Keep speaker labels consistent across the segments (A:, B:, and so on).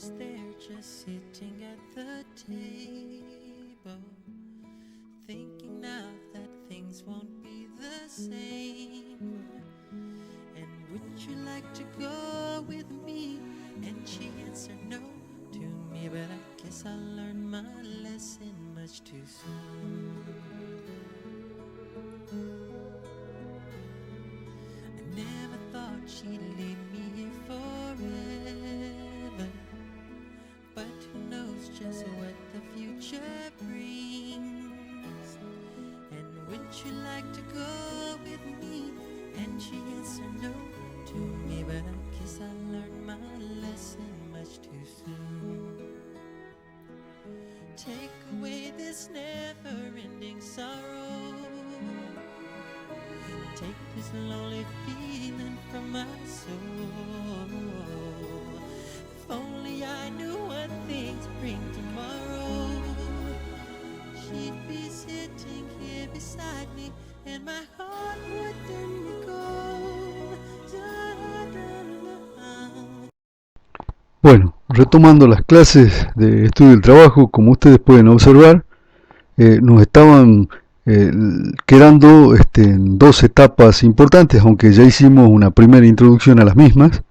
A: was there just sitting at the table, thinking now that things won't be the same. And would you like to go with me? And she answered no to me, but I guess I learned my lesson much too soon. I never thought she'd leave me here forever, but who knows just what the future brings. And would you like to go with me? And she answered no to me, but I guess I learned my lesson much too soon. Take away this never-ending sorrow, take this lonely feeling from my soul. If only I knew what things bring tomorrow, she'd be sitting here beside me, and my heart wouldn't go.
B: Bueno, retomando las clases de estudio del trabajo, como ustedes pueden observar, nos estaban quedando en dos etapas importantes, aunque ya hicimos una primera introducción a las mismas.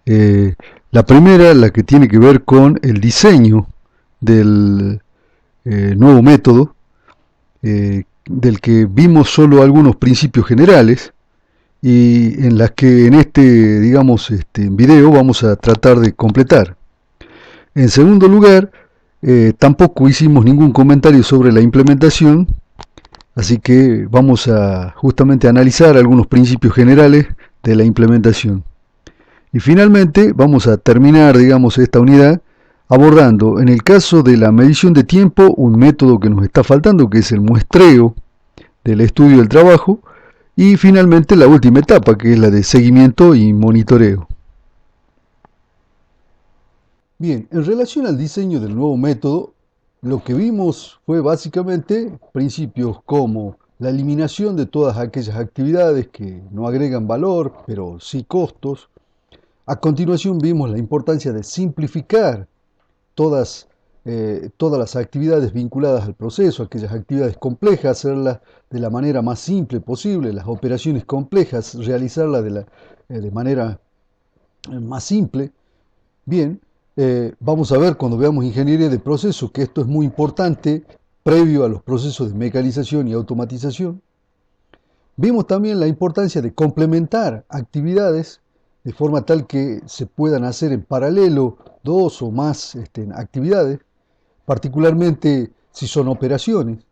B: La primera, la que tiene que ver con el diseño del nuevo método, del que vimos solo algunos principios generales, y en las que en este, digamos, video vamos a tratar de completar. En segundo lugar, tampoco hicimos ningún comentario sobre la implementación, así que vamos a justamente analizar algunos principios generales de la implementación. Y finalmente vamos a terminar, digamos, esta unidad abordando, en el caso de la medición de tiempo, un método que nos está faltando, que es el muestreo del estudio del trabajo, y finalmente la última etapa, que es la de seguimiento y monitoreo. Bien, en relación al diseño del nuevo método, lo que vimos fue básicamente principios como la eliminación de todas aquellas actividades que no agregan valor, pero sí costos. A continuación vimos la importancia de simplificar todas las actividades vinculadas al proceso, aquellas actividades complejas, hacerlas de la manera más simple posible, las operaciones complejas, realizarlas de manera más simple. Bien, vamos a ver cuando veamos ingeniería de proceso que esto es muy importante previo a los procesos de mecanización y automatización. Vimos también la importancia de complementar actividades de forma tal que se puedan hacer en paralelo dos o más actividades, particularmente si son operaciones.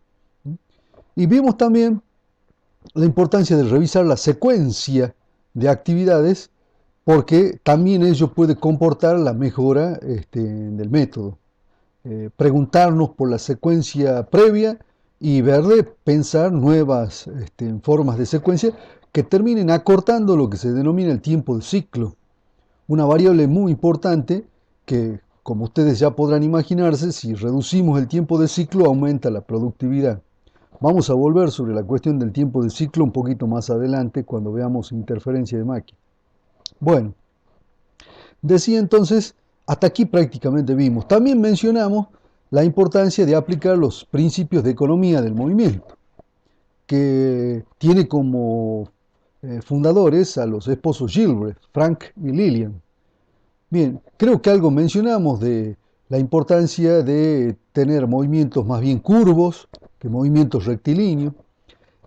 B: Y vimos también la importancia de revisar la secuencia de actividades, porque también ello puede comportar la mejora del método. Preguntarnos por la secuencia previa y pensar nuevas formas de secuencia que terminen acortando lo que se denomina el tiempo de ciclo. Una variable muy importante que, como ustedes ya podrán imaginarse, si reducimos el tiempo de ciclo aumenta la productividad. Vamos a volver sobre la cuestión del tiempo de ciclo un poquito más adelante cuando veamos interferencia de máquina. Bueno, decía entonces, hasta aquí prácticamente vimos. También mencionamos la importancia de aplicar los principios de economía del movimiento, que tiene como fundadores a los esposos Gilbert, Frank y Lillian. Bien, creo que algo mencionamos de la importancia de tener movimientos más bien curvos que movimientos rectilíneos.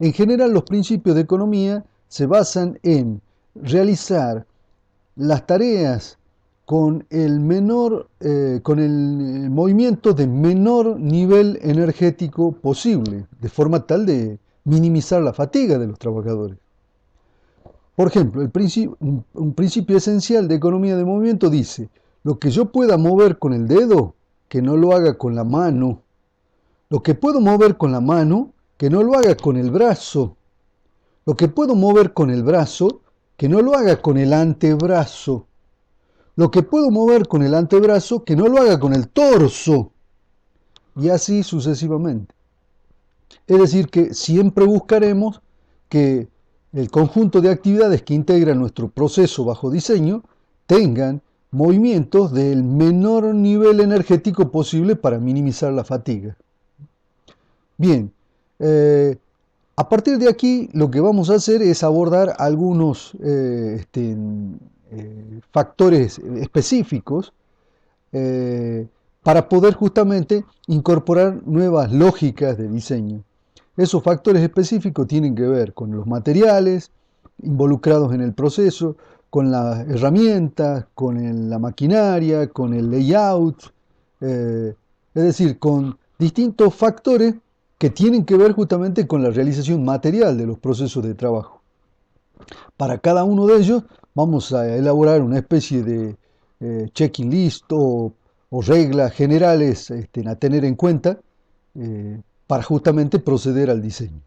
B: En general, los principios de economía se basan en realizar las tareas con el movimiento de menor nivel energético posible, de forma tal de minimizar la fatiga de los trabajadores. Por ejemplo, un principio esencial de economía de movimiento dice: lo que yo pueda mover con el dedo, que no lo haga con la mano. Lo que puedo mover con la mano, que no lo haga con el brazo. Lo que puedo mover con el brazo, que no lo haga con el antebrazo. Lo que puedo mover con el antebrazo, que no lo haga con el torso. Y así sucesivamente. Es decir, que siempre buscaremos que el conjunto de actividades que integran nuestro proceso bajo diseño tengan movimientos del menor nivel energético posible para minimizar la fatiga. Bien, a partir de aquí lo que vamos a hacer es abordar algunos factores específicos para poder justamente incorporar nuevas lógicas de diseño. Esos factores específicos tienen que ver con los materiales involucrados en el proceso, con las herramientas, con la maquinaria, con el layout, es decir, con distintos factores que tienen que ver justamente con la realización material de los procesos de trabajo. Para cada uno de ellos vamos a elaborar una especie de checklist o reglas generales a tener en cuenta para justamente proceder al diseño.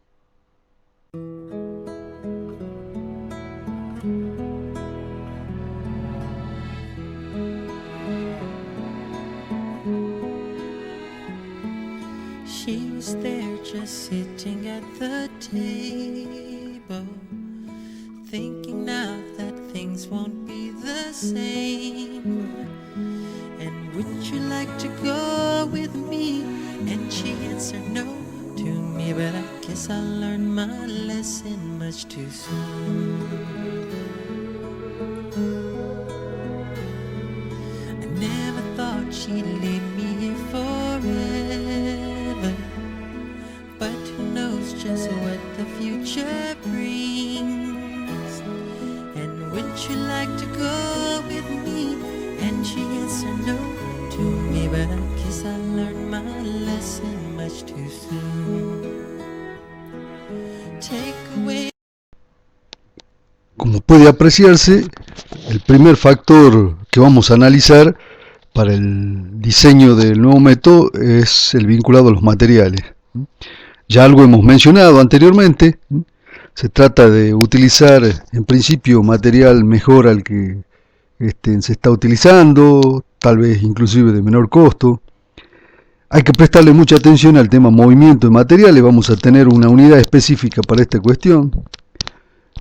A: She was there just sitting at the table, thinking now that things won't be the same. And would you like to go with me? And she answered no to me, but I guess I learned my lesson much too soon. I never thought she'd leave me here forever, but who knows just what the future brings. And would you like to go with me? And she answered no to me, but I guess I learned my lesson much too soon. Take away.
B: Como puede apreciarse, el primer factor que vamos a analizar para el diseño del nuevo método es el vinculado a los materiales. Ya algo hemos mencionado anteriormente, se trata de utilizar en principio material mejor al que se está utilizando, tal vez inclusive de menor costo. Hay que prestarle mucha atención al tema movimiento de materiales, vamos a tener una unidad específica para esta cuestión.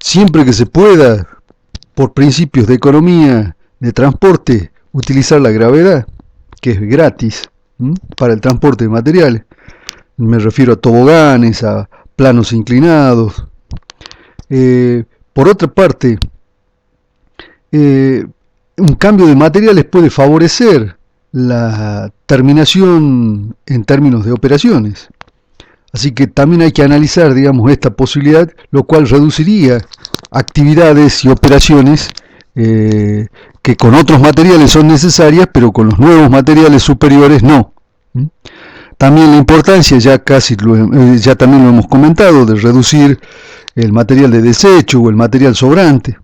B: Siempre que se pueda, por principios de economía de transporte, utilizar la gravedad, que es gratis para el transporte de materiales. Me refiero a toboganes, a planos inclinados. Por otra parte, un cambio de materiales puede favorecer la terminación en términos de operaciones. Así que también hay que analizar, digamos, esta posibilidad, lo cual reduciría actividades y operaciones que con otros materiales son necesarias, pero con los nuevos materiales superiores no. También la importancia, ya también lo hemos comentado, de reducir el material de desecho o el material sobrante.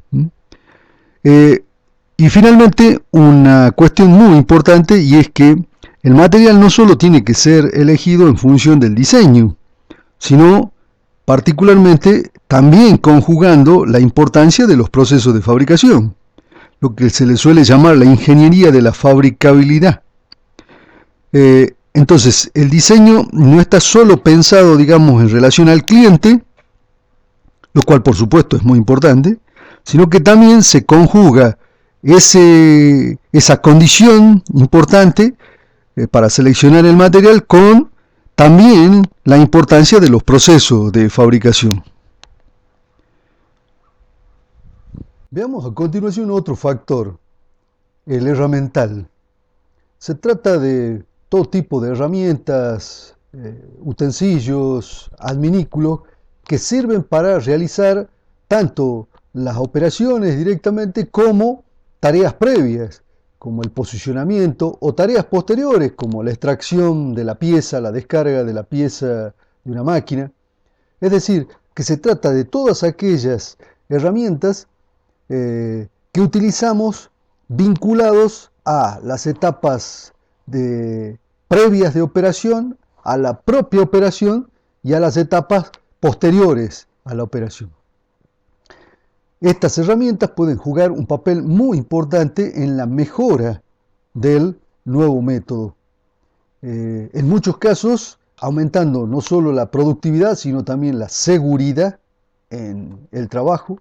B: Y finalmente, una cuestión muy importante, y es que el material no solo tiene que ser elegido en función del diseño, sino particularmente también conjugando la importancia de los procesos de fabricación, lo que se le suele llamar la ingeniería de la fabricabilidad. Entonces, el diseño no está solo pensado, digamos, en relación al cliente, lo cual por supuesto es muy importante, sino que también se conjuga esa condición importante para seleccionar el material con también la importancia de los procesos de fabricación. Veamos a continuación otro factor, el herramental. Se trata de todo tipo de herramientas, utensilios, adminículos que sirven para realizar tanto las operaciones directamente como tareas previas, como el posicionamiento, o tareas posteriores, como la extracción de la pieza, la descarga de la pieza de una máquina. Es decir, que se trata de todas aquellas herramientas que utilizamos vinculados a las etapas previas de operación, a la propia operación y a las etapas posteriores a la operación. Estas herramientas pueden jugar un papel muy importante en la mejora del nuevo método. En muchos casos, aumentando no solo la productividad, sino también la seguridad en el trabajo,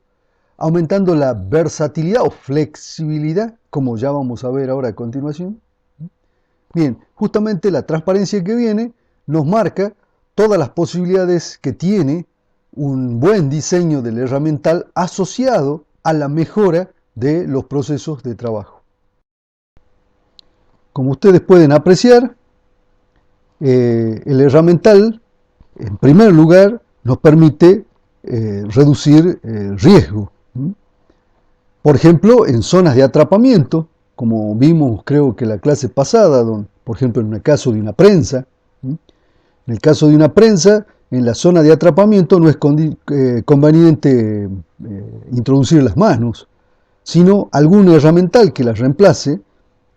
B: aumentando la versatilidad o flexibilidad, como ya vamos a ver ahora a continuación. Bien, justamente la transparencia que viene nos marca todas las posibilidades que tiene un buen diseño del herramental asociado a la mejora de los procesos de trabajo. Como ustedes pueden apreciar, el herramental, en primer lugar, nos permite reducir riesgo. Por ejemplo, en zonas de atrapamiento, como vimos creo que la clase pasada, por ejemplo en el caso de una prensa. En el caso de una prensa, en la zona de atrapamiento no es conveniente introducir las manos, sino algún herramental que las reemplace,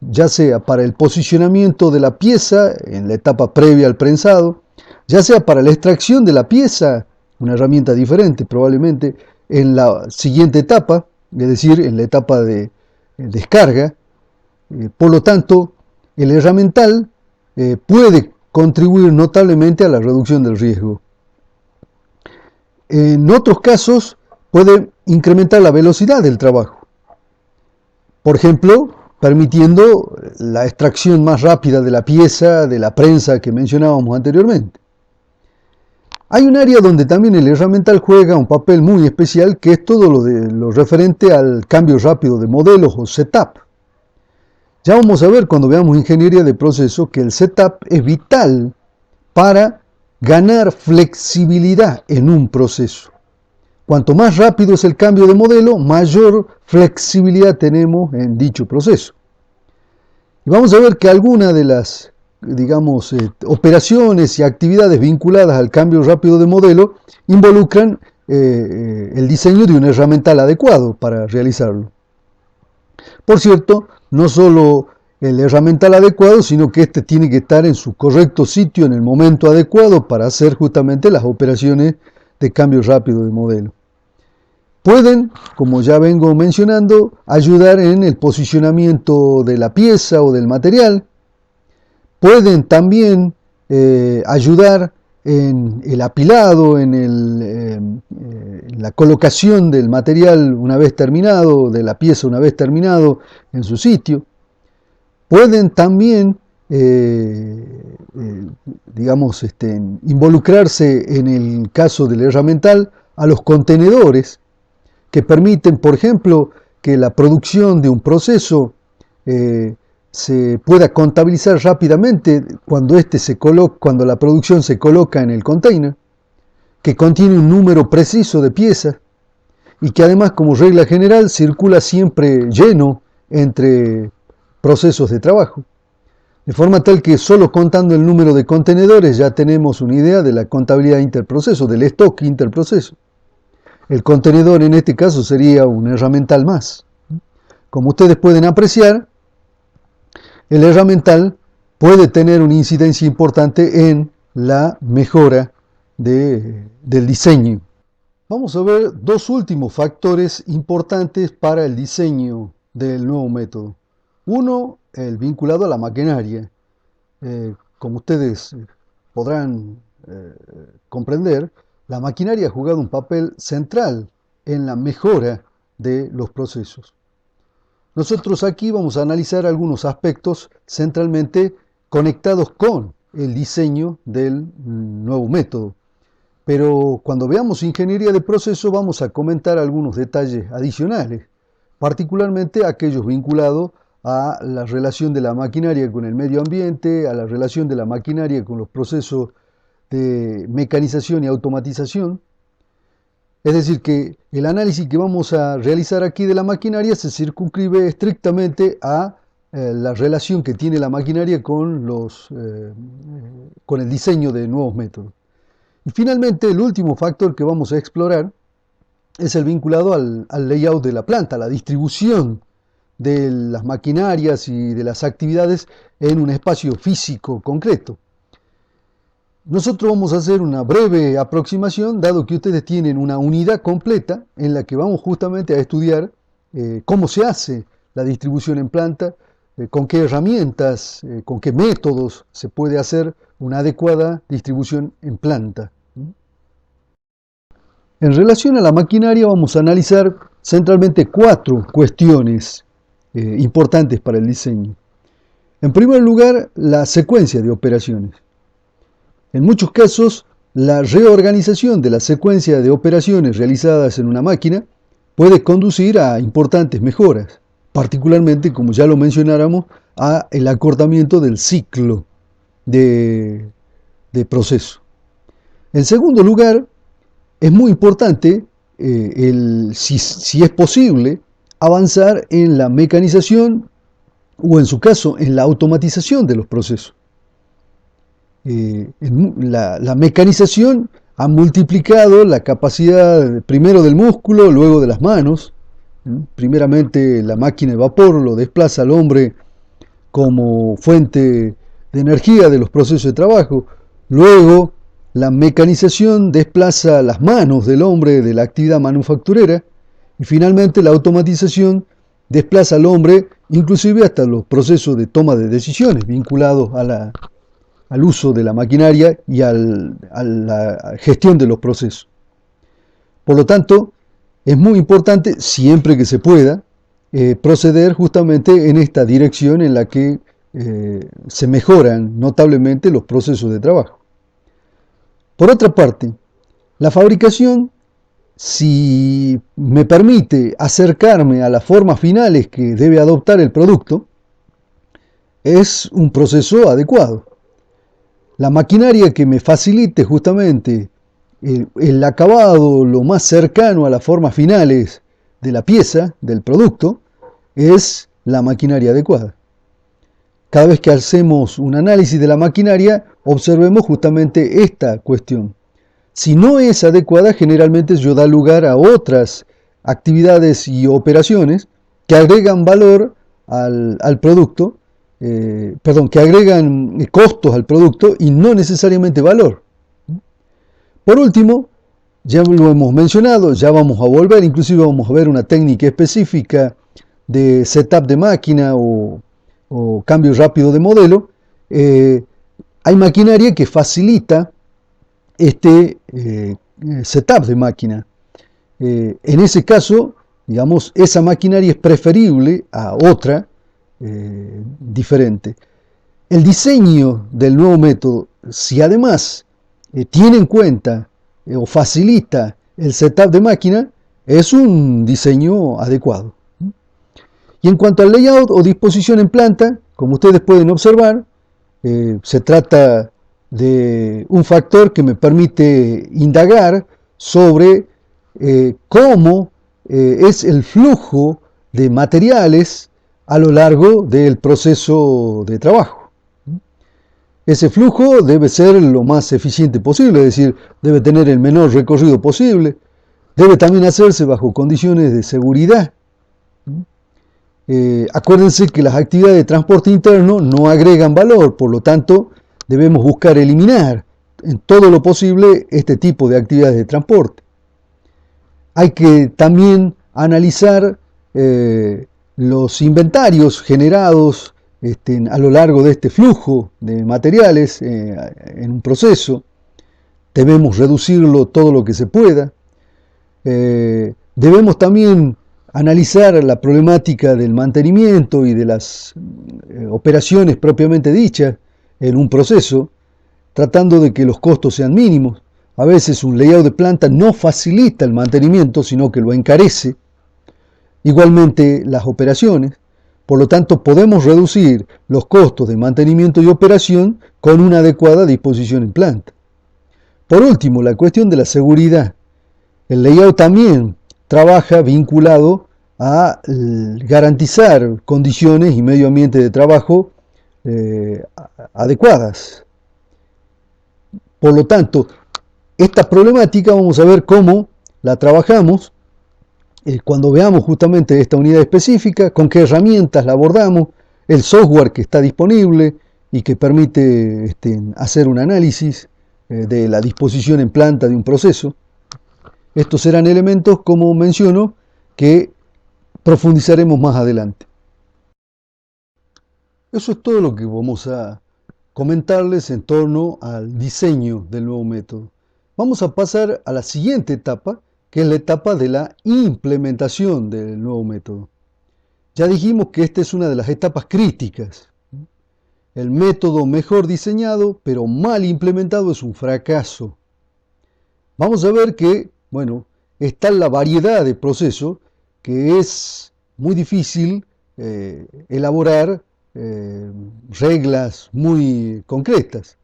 B: ya sea para el posicionamiento de la pieza en la etapa previa al prensado, ya sea para la extracción de la pieza, una herramienta diferente probablemente, en la siguiente etapa, es decir, en la etapa de descarga. Por lo tanto, el herramental puede contribuir notablemente a la reducción del riesgo. En otros casos, puede incrementar la velocidad del trabajo. Por ejemplo, permitiendo la extracción más rápida de la pieza, de la prensa que mencionábamos anteriormente. Hay un área donde también el herramental juega un papel muy especial, que es todo lo referente al cambio rápido de modelos o setup. Ya vamos a ver cuando veamos ingeniería de proceso que el setup es vital para ganar flexibilidad en un proceso. Cuanto más rápido es el cambio de modelo, mayor flexibilidad tenemos en dicho proceso. Y vamos a ver que algunas de las, digamos, operaciones y actividades vinculadas al cambio rápido de modelo involucran el diseño de un herramental adecuado para realizarlo. Por cierto, no solo el herramental adecuado, sino que este tiene que estar en su correcto sitio en el momento adecuado para hacer justamente las operaciones de cambio rápido de modelo. Pueden, como ya vengo mencionando, ayudar en el posicionamiento de la pieza o del material. Pueden también ayudar en el apilado, en la colocación del material una vez terminado, de la pieza una vez terminado en su sitio. Pueden también, digamos, involucrarse en el caso del herramental a los contenedores, que permiten, por ejemplo, que la producción de un proceso se pueda contabilizar rápidamente cuando la producción se coloca en el container, que contiene un número preciso de piezas y que además, como regla general, circula siempre lleno entre procesos de trabajo. De forma tal que solo contando el número de contenedores ya tenemos una idea de la contabilidad interproceso, del stock interproceso. El contenedor en este caso sería un herramental más. Como ustedes pueden apreciar, el herramental puede tener una incidencia importante en la mejora del diseño. Vamos a ver dos últimos factores importantes para el diseño del nuevo método. Uno, el vinculado a la maquinaria. Como ustedes podrán comprender, la maquinaria ha jugado un papel central en la mejora de los procesos. Nosotros aquí vamos a analizar algunos aspectos centralmente conectados con el diseño del nuevo método. Pero cuando veamos ingeniería de proceso vamos a comentar algunos detalles adicionales, particularmente aquellos vinculados a la relación de la maquinaria con el medio ambiente, a la relación de la maquinaria con los procesos de mecanización y automatización. Es decir, que el análisis que vamos a realizar aquí de la maquinaria se circunscribe estrictamente a la relación que tiene la maquinaria con el diseño de nuevos métodos. Y finalmente, el último factor que vamos a explorar es el vinculado al layout de la planta, la distribución de las maquinarias y de las actividades en un espacio físico concreto. Nosotros vamos a hacer una breve aproximación, dado que ustedes tienen una unidad completa en la que vamos justamente a estudiar cómo se hace la distribución en planta, con qué herramientas, con qué métodos se puede hacer una adecuada distribución en planta. En relación a la maquinaria vamos a analizar centralmente 4 cuestiones importantes para el diseño. En primer lugar, la secuencia de operaciones. En muchos casos, la reorganización de la secuencia de operaciones realizadas en una máquina puede conducir a importantes mejoras, particularmente, como ya lo mencionáramos, a el acortamiento del ciclo de proceso. En segundo lugar, es muy importante, si es posible, avanzar en la mecanización o en su caso en la automatización de los procesos. La mecanización ha multiplicado la capacidad primero del músculo, luego de las manos. Primeramente la máquina de vapor lo desplaza al hombre como fuente de energía de los procesos de trabajo. Luego la mecanización desplaza las manos del hombre de la actividad manufacturera y finalmente la automatización desplaza al hombre inclusive hasta los procesos de toma de decisiones vinculados al uso de la maquinaria y a la gestión de los procesos. Por lo tanto, es muy importante, siempre que se pueda, proceder justamente en esta dirección en la que se mejoran notablemente los procesos de trabajo. Por otra parte, la fabricación, si me permite acercarme a las formas finales que debe adoptar el producto, es un proceso adecuado. La maquinaria que me facilite justamente el acabado lo más cercano a las formas finales de la pieza, del producto, es la maquinaria adecuada. Cada vez que hacemos un análisis de la maquinaria, observemos justamente esta cuestión. Si no es adecuada, generalmente ello da lugar a otras actividades y operaciones que agregan valor al producto, que agregan costos al producto y no necesariamente valor. Por último, ya lo hemos mencionado, ya vamos a volver, inclusive vamos a ver una técnica específica de setup de máquina o cambio rápido de modelo. Hay maquinaria que facilita este setup de máquina. En ese caso, digamos, esa maquinaria es preferible a otra diferente. El diseño del nuevo método, si además tiene en cuenta o facilita el setup de máquina, es un diseño adecuado. Y en cuanto al layout o disposición en planta, como ustedes pueden observar, se trata de un factor que me permite indagar sobre cómo es el flujo de materiales a lo largo del proceso de trabajo. Ese flujo debe ser lo más eficiente posible, es decir, debe tener el menor recorrido posible, debe también hacerse bajo condiciones de seguridad. Acuérdense que las actividades de transporte interno no agregan valor, por lo tanto debemos buscar eliminar en todo lo posible este tipo de actividades de transporte. Hay que también analizar los inventarios generados a lo largo de este flujo de materiales en un proceso. Debemos reducirlo todo lo que se pueda. Debemos también analizar la problemática del mantenimiento y de las operaciones propiamente dichas en un proceso, tratando de que los costos sean mínimos. A veces un layout de planta no facilita el mantenimiento, sino que lo encarece. Igualmente las operaciones. Por lo tanto, podemos reducir los costos de mantenimiento y operación con una adecuada disposición en planta. Por último, la cuestión de la seguridad. El layout también trabaja vinculado a garantizar condiciones y medio ambiente de trabajo adecuadas. Por lo tanto, esta problemática vamos a ver cómo la trabajamos cuando veamos justamente esta unidad específica, con qué herramientas la abordamos, el software que está disponible y que permite hacer un análisis de la disposición en planta de un proceso. Estos serán elementos, como menciono, que profundizaremos más adelante. Eso es todo lo que vamos a comentarles en torno al diseño del nuevo método. Vamos a pasar a la siguiente etapa, que es la etapa de la implementación del nuevo método. Ya dijimos que esta es una de las etapas críticas. El método mejor diseñado, pero mal implementado, es un fracaso. Vamos a ver que, bueno, está la variedad de procesos que es muy difícil elaborar reglas muy concretas.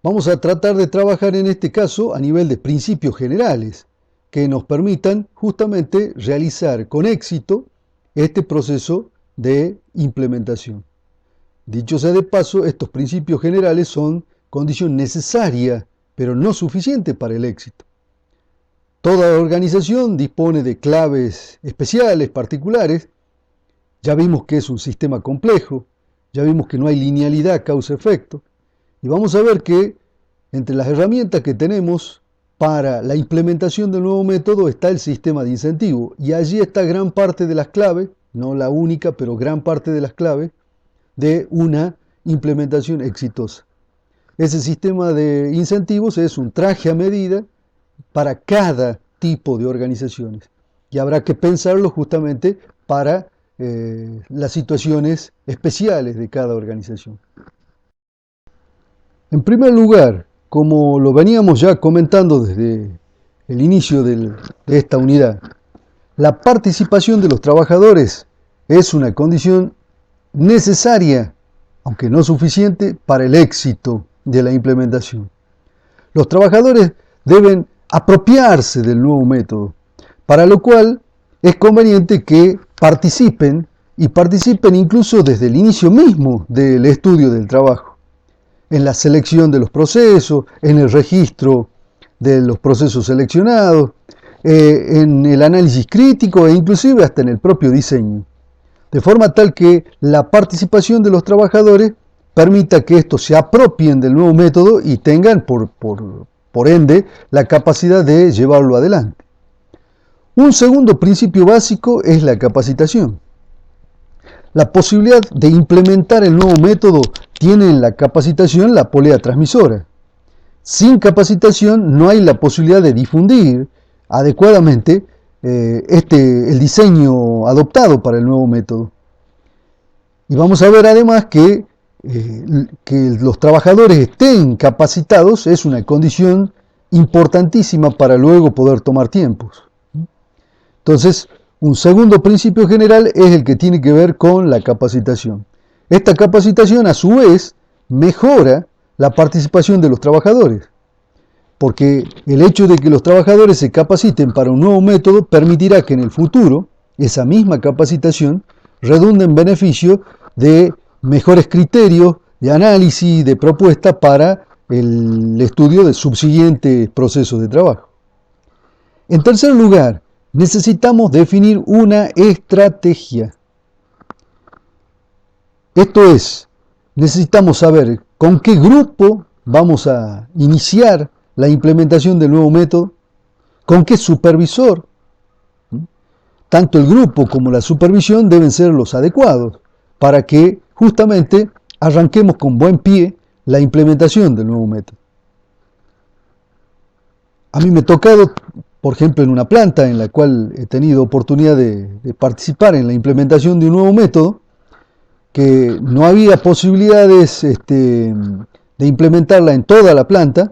B: Vamos a tratar de trabajar en este caso a nivel de principios generales que nos permitan justamente realizar con éxito este proceso de implementación. Dicho sea de paso, estos principios generales son condición necesaria, pero no suficiente para el éxito. Toda organización dispone de claves especiales, particulares. Ya vimos que es un sistema complejo, ya vimos que no hay linealidad causa-efecto, y vamos a ver que entre las herramientas que tenemos para la implementación del nuevo método está el sistema de incentivo, y allí está gran parte de las claves, no la única, pero gran parte de las claves de una implementación exitosa. Ese sistema de incentivos es un traje a medida para cada tipo de organizaciones, y habrá que pensarlo justamente para las situaciones especiales de cada organización. En primer lugar, como lo veníamos ya comentando desde el inicio de esta unidad, la participación de los trabajadores es una condición necesaria, aunque no suficiente, para el éxito de la implementación. Los trabajadores deben apropiarse del nuevo método, para lo cual es conveniente que participen y participen incluso desde el inicio mismo del estudio del trabajo, en la selección de los procesos, en el registro de los procesos seleccionados, en el análisis crítico e inclusive hasta en el propio diseño, de forma tal que la participación de los trabajadores permita que estos se apropien del nuevo método y tengan, por ende, la capacidad de llevarlo adelante. Un segundo principio básico es la capacitación. La posibilidad de implementar el nuevo método tiene en la capacitación la polea transmisora. Sin capacitación no hay la posibilidad de difundir adecuadamente el diseño adoptado para el nuevo método. Y vamos a ver además que los trabajadores estén capacitados es una condición importantísima para luego poder tomar tiempos. Entonces, un segundo principio general es el que tiene que ver con la capacitación. Esta capacitación, a su vez, mejora la participación de los trabajadores, porque el hecho de que los trabajadores se capaciten para un nuevo método permitirá que en el futuro esa misma capacitación redunde en beneficio de mejores criterios de análisis, de propuesta para el estudio de subsiguientes procesos de trabajo. En tercer lugar, necesitamos definir una estrategia. Esto es, necesitamos saber con qué grupo vamos a iniciar la implementación del nuevo método, con qué supervisor. Tanto el grupo como la supervisión deben ser los adecuados para que justamente arranquemos con buen pie la implementación del nuevo método. A mí me ha tocado, por ejemplo, en una planta en la cual he tenido oportunidad de participar en la implementación de un nuevo método, que no había posibilidades de implementarla en toda la planta,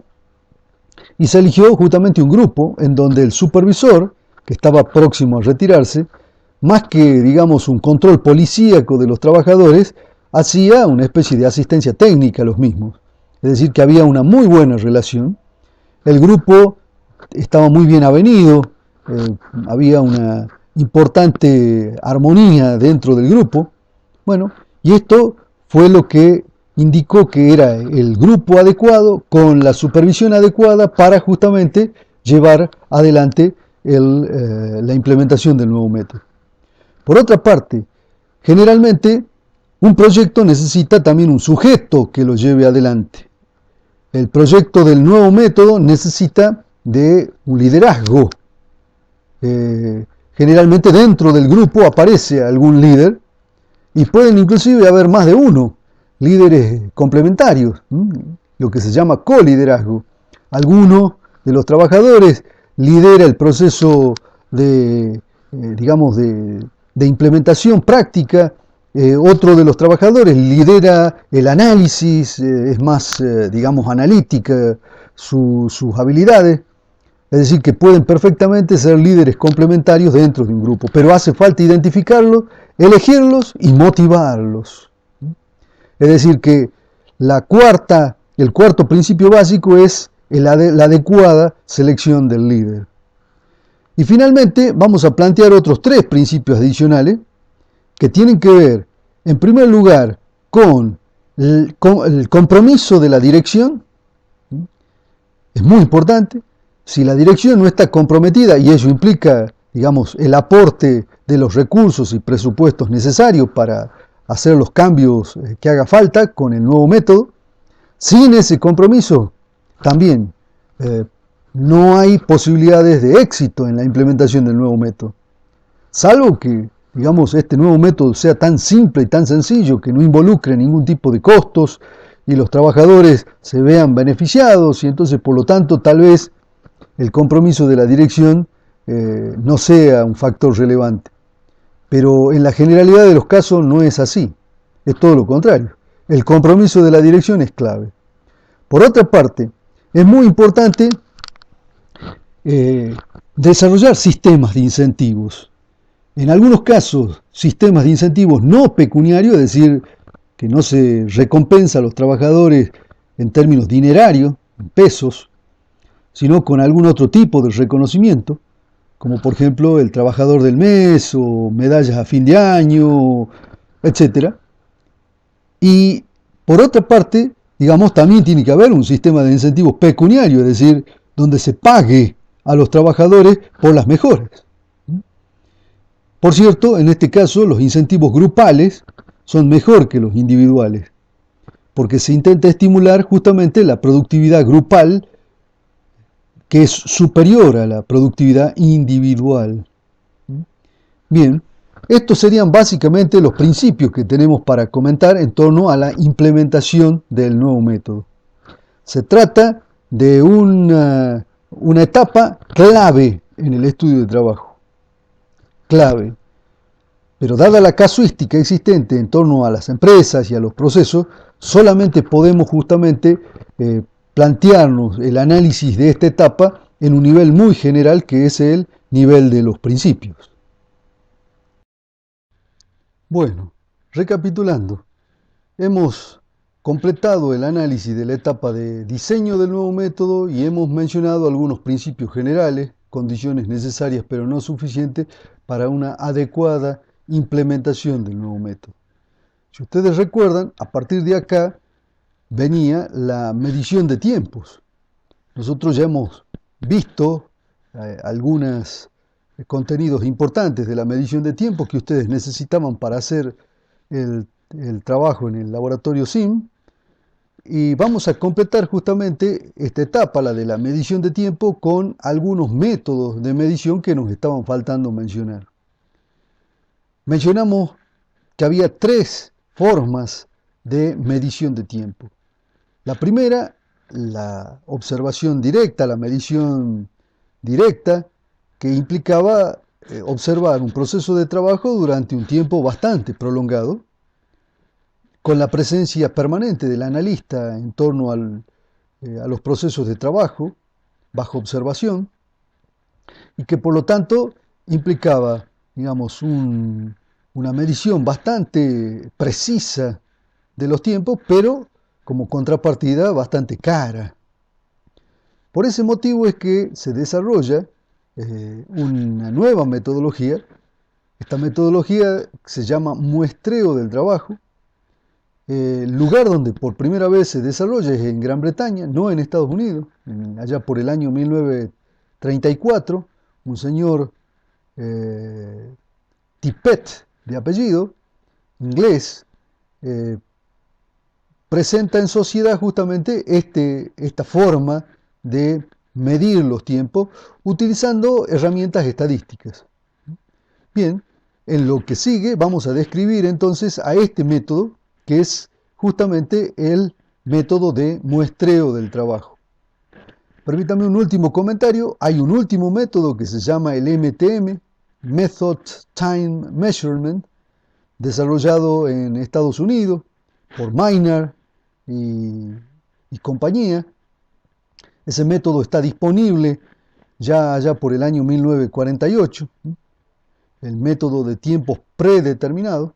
B: y se eligió justamente un grupo en donde el supervisor, que estaba próximo a retirarse, más que, digamos, un control policíaco de los trabajadores, hacía una especie de asistencia técnica a los mismos. Es decir, que había una muy buena relación. El grupo estaba muy bien avenido, había una importante armonía dentro del grupo. Bueno, y esto fue lo que indicó que era el grupo adecuado con la supervisión adecuada para justamente llevar adelante la implementación del nuevo método. Por otra parte, generalmente un proyecto necesita también un sujeto que lo lleve adelante. El proyecto del nuevo método necesita de un liderazgo. Generalmente dentro del grupo aparece algún líder y pueden inclusive haber más de uno, líderes complementarios, lo que se llama coliderazgo. Alguno de los trabajadores lidera el proceso de, digamos, de implementación práctica. Otro de los trabajadores lidera el análisis, es más, digamos, analítica sus habilidades. Es decir, que pueden perfectamente ser líderes complementarios dentro de un grupo, pero hace falta identificarlos, elegirlos y motivarlos. Es decir, que el cuarto principio básico es la adecuada selección del líder. Y finalmente vamos a plantear otros tres principios adicionales que tienen que ver, en primer lugar, con el compromiso de la dirección. Es muy importante. Si la dirección no está comprometida, y eso implica, digamos, el aporte de los recursos y presupuestos necesarios para hacer los cambios que haga falta con el nuevo método, sin ese compromiso también no hay posibilidades de éxito en la implementación del nuevo método. Salvo que, digamos, este nuevo método sea tan simple y tan sencillo que no involucre ningún tipo de costos y los trabajadores se vean beneficiados y entonces, por lo tanto, tal vez el compromiso de la dirección no sea un factor relevante. Pero en la generalidad de los casos no es así, es todo lo contrario. El compromiso de la dirección es clave. Por otra parte, es muy importante desarrollar sistemas de incentivos. En algunos casos, sistemas de incentivos no pecuniarios, es decir, que no se recompensa a los trabajadores en términos dinerarios, en pesos, sino con algún otro tipo de reconocimiento, como por ejemplo el trabajador del mes o medallas a fin de año, etc. Y por otra parte, digamos, también tiene que haber un sistema de incentivos pecuniarios, es decir, donde se pague a los trabajadores por las mejoras. Por cierto, en este caso los incentivos grupales son mejor que los individuales, porque se intenta estimular justamente la productividad grupal, que es superior a la productividad individual. Bien, estos serían básicamente los principios que tenemos para comentar en torno a la implementación del nuevo método. Se trata de una etapa clave en el estudio de trabajo. Clave. Pero dada la casuística existente en torno a las empresas y a los procesos, solamente podemos justamente plantearnos el análisis de esta etapa en un nivel muy general, que es el nivel de los principios. Bueno, recapitulando, hemos completado el análisis de la etapa de diseño del nuevo método y hemos mencionado algunos principios generales, condiciones necesarias pero no suficientes para una adecuada implementación del nuevo método. Si ustedes recuerdan, a partir de acá venía la medición de tiempos. Nosotros ya hemos visto algunos contenidos importantes de la medición de tiempos que ustedes necesitaban para hacer el trabajo en el laboratorio SIM, y vamos a completar justamente esta etapa, la de la medición de tiempo, con algunos métodos de medición que nos estaban faltando mencionar. Mencionamos que había tres formas de medición de tiempo. La primera, la observación directa, la medición directa, que implicaba observar un proceso de trabajo durante un tiempo bastante prolongado, con la presencia permanente del analista en torno a los procesos de trabajo, bajo observación, y que por lo tanto implicaba, digamos, una medición bastante precisa de los tiempos, pero como contrapartida bastante cara. Por ese motivo es que se desarrolla una nueva metodología. Esta metodología se llama muestreo del trabajo. El lugar donde por primera vez se desarrolla es en Gran Bretaña, no en Estados Unidos. Allá por el año 1934, un señor Tippett, de apellido, inglés, presenta en sociedad justamente esta forma de medir los tiempos utilizando herramientas estadísticas. Bien, en lo que sigue vamos a describir entonces a este método, que es justamente el método de muestreo del trabajo. Permítame un último comentario. Hay un último método que se llama el MTM, Method Time Measurement, desarrollado en Estados Unidos por Maynard y, y compañía. Ese método está disponible ya por el año 1948, el método de tiempos predeterminados.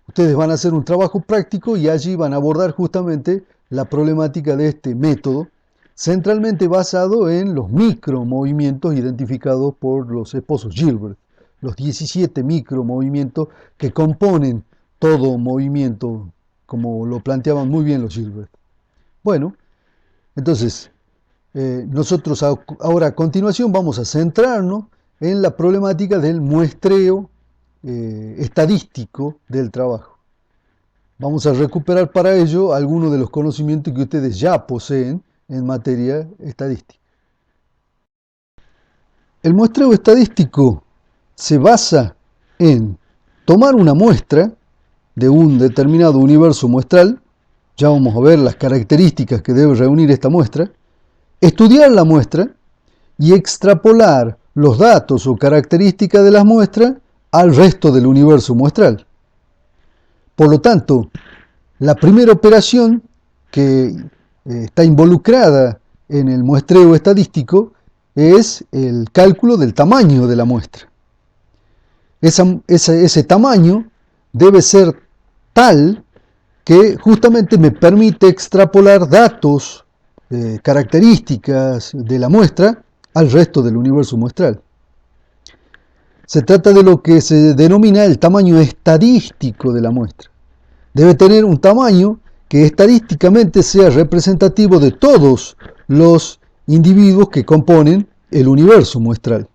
B: Ustedes van a hacer un trabajo práctico y allí van a abordar justamente la problemática de este método, centralmente basado en los micromovimientos identificados por los esposos Gilbert, los 17 micromovimientos que componen todo movimiento, como lo planteaban muy bien los Gilbert. Bueno, entonces, nosotros ahora a continuación vamos a centrarnos en la problemática del muestreo estadístico del trabajo. Vamos a recuperar para ello algunos de los conocimientos que ustedes ya poseen en materia estadística. El muestreo estadístico se basa en tomar una muestra de un determinado universo muestral, ya vamos a ver las características que debe reunir esta muestra, estudiar la muestra y extrapolar los datos o características de las muestras al resto del universo muestral. Por lo tanto, la primera operación que está involucrada en el muestreo estadístico es el cálculo del tamaño de la muestra. Ese tamaño debe ser tal que justamente me permite extrapolar datos, características de la muestra al resto del universo muestral. Se trata de lo que se denomina el tamaño estadístico de la muestra. Debe tener un tamaño que estadísticamente sea representativo de todos los individuos que componen el universo muestral.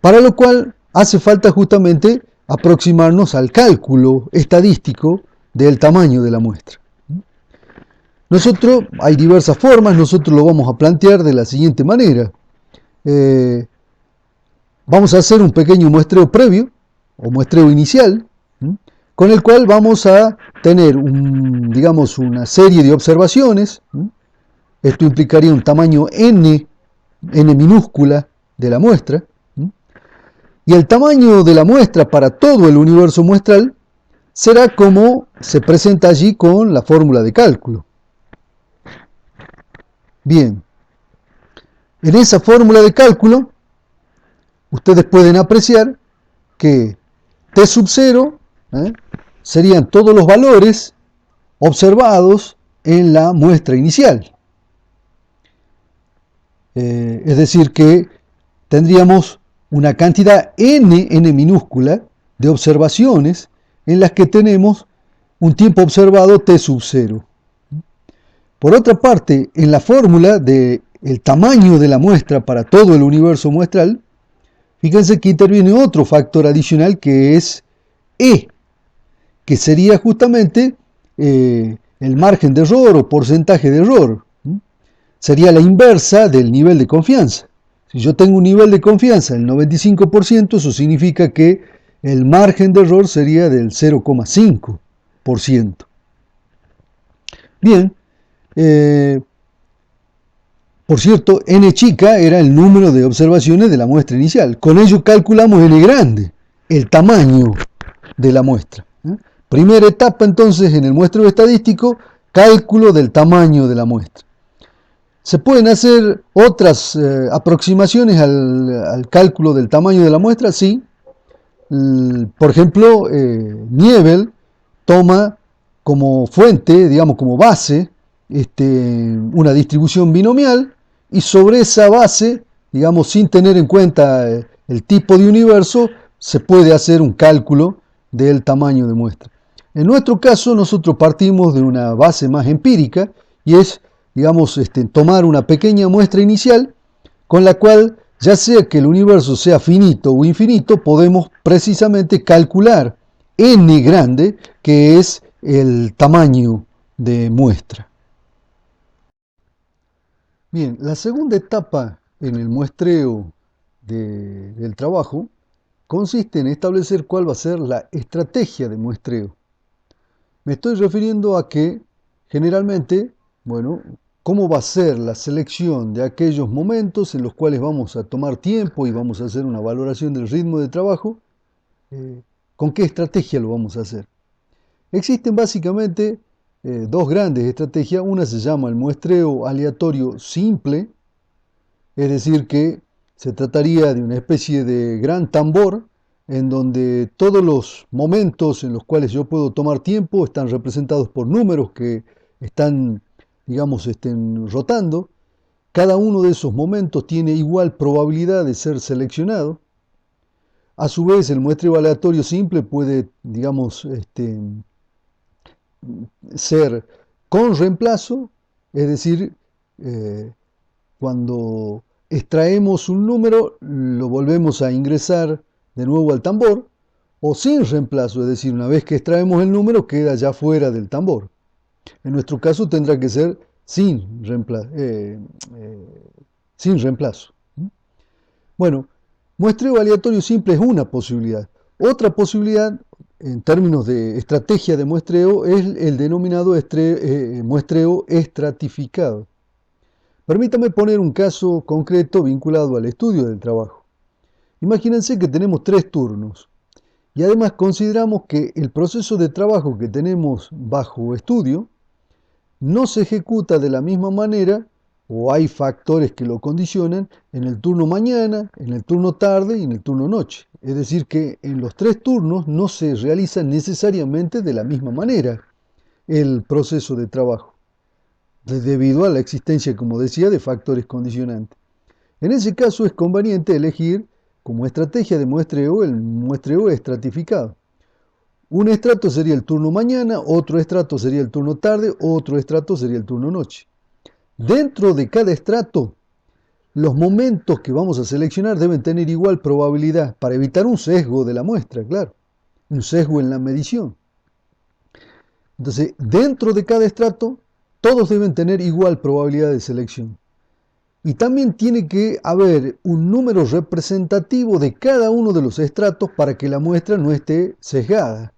B: Para lo cual hace falta justamente aproximarnos al cálculo estadístico del tamaño de la muestra. Hay diversas formas, nosotros lo vamos a plantear de la siguiente manera. Vamos a hacer un pequeño muestreo previo, o muestreo inicial, con el cual vamos a tener una serie de observaciones. Esto implicaría un tamaño n minúscula de la muestra. Y el tamaño de la muestra para todo el universo muestral será como se presenta allí con la fórmula de cálculo. Bien, en esa fórmula de cálculo, ustedes pueden apreciar que T sub 0 serían todos los valores observados en la muestra inicial. Es decir, que tendríamos una cantidad n minúscula de observaciones en las que tenemos un tiempo observado T sub 0. Por otra parte, en la fórmula del tamaño de la muestra para todo el universo muestral, fíjense que interviene otro factor adicional que es E, que sería justamente el margen de error o porcentaje de error. Sería la inversa del nivel de confianza. Si yo tengo un nivel de confianza del 95%, eso significa que el margen de error sería del 0,5%. Bien, por cierto, n chica era el número de observaciones de la muestra inicial. Con ello calculamos n grande, el tamaño de la muestra. Primera etapa entonces en el muestreo estadístico, cálculo del tamaño de la muestra. Se pueden hacer otras aproximaciones al cálculo del tamaño de la muestra, sí. Por ejemplo, Niebel toma como fuente, digamos como base, una distribución binomial, y sobre esa base, digamos sin tener en cuenta el tipo de universo, se puede hacer un cálculo del tamaño de muestra. En nuestro caso, nosotros partimos de una base más empírica, y es, digamos, tomar una pequeña muestra inicial, con la cual, ya sea que el universo sea finito o infinito, podemos precisamente calcular n grande, que es el tamaño de muestra. Bien, la segunda etapa en el muestreo del trabajo consiste en establecer cuál va a ser la estrategia de muestreo. Me estoy refiriendo a que generalmente, cómo va a ser la selección de aquellos momentos en los cuales vamos a tomar tiempo y vamos a hacer una valoración del ritmo de trabajo, con qué estrategia lo vamos a hacer. Existen básicamente dos grandes estrategias. Una se llama el muestreo aleatorio simple, es decir, que se trataría de una especie de gran tambor en donde todos los momentos en los cuales yo puedo tomar tiempo están representados por números que están, digamos, rotando. Cada uno de esos momentos tiene igual probabilidad de ser seleccionado. A su vez, el muestreo aleatorio simple puede, digamos, ser con reemplazo, es decir, cuando extraemos un número, lo volvemos a ingresar de nuevo al tambor, o sin reemplazo, es decir, una vez que extraemos el número, queda ya fuera del tambor. En nuestro caso tendrá que ser sin reemplazo. Bueno, muestreo aleatorio simple es una posibilidad. Otra posibilidad, en términos de estrategia de muestreo, es el denominado muestreo estratificado. Permítame poner un caso concreto vinculado al estudio del trabajo. Imagínense que tenemos 3 turnos y además consideramos que el proceso de trabajo que tenemos bajo estudio no se ejecuta de la misma manera o hay factores que lo condicionan en el turno mañana, en el turno tarde y en el turno noche. Es decir, que en los 3 turnos no se realiza necesariamente de la misma manera el proceso de trabajo, debido a la existencia, como decía, de factores condicionantes. En ese caso es conveniente elegir como estrategia de muestreo el muestreo estratificado. Un estrato sería el turno mañana, otro estrato sería el turno tarde, otro estrato sería el turno noche. Dentro de cada estrato, los momentos que vamos a seleccionar deben tener igual probabilidad para evitar un sesgo de la muestra, claro, un sesgo en la medición. Entonces, dentro de cada estrato, todos deben tener igual probabilidad de selección. Y también tiene que haber un número representativo de cada uno de los estratos para que la muestra no esté sesgada.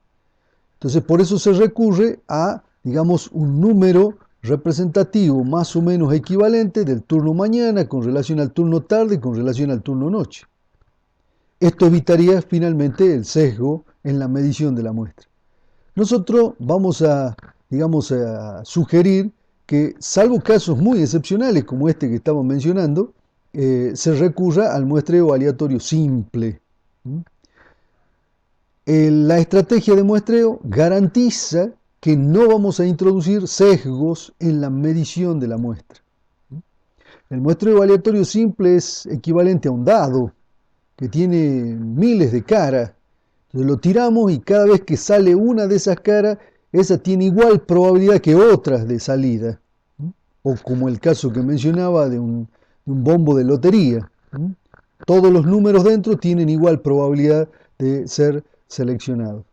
B: Entonces, por eso se recurre a, digamos, un número representativo más o menos equivalente del turno mañana con relación al turno tarde y con relación al turno noche. Esto evitaría finalmente el sesgo en la medición de la muestra. Nosotros vamos a, digamos, a sugerir que, salvo casos muy excepcionales como este que estamos mencionando, se recurra al muestreo aleatorio simple. La estrategia de muestreo garantiza que no vamos a introducir sesgos en la medición de la muestra. El muestreo aleatorio simple es equivalente a un dado que tiene miles de caras. Entonces lo tiramos y cada vez que sale una de esas caras, esa tiene igual probabilidad que otras de salida. O como el caso que mencionaba de un bombo de lotería. Todos los números dentro tienen igual probabilidad de ser seleccionados.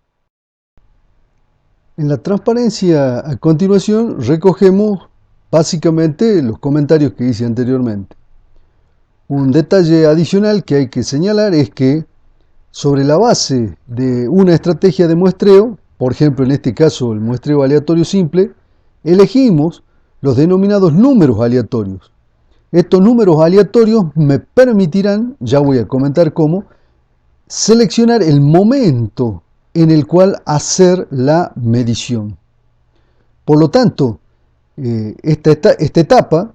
B: En la transparencia a continuación recogemos básicamente los comentarios que hice anteriormente. Un detalle adicional que hay que señalar es que sobre la base de una estrategia de muestreo, por ejemplo en este caso el muestreo aleatorio simple, elegimos los denominados números aleatorios. Estos números aleatorios me permitirán, ya voy a comentar cómo, seleccionar el momento en el cual hacer la medición. Por lo tanto, esta etapa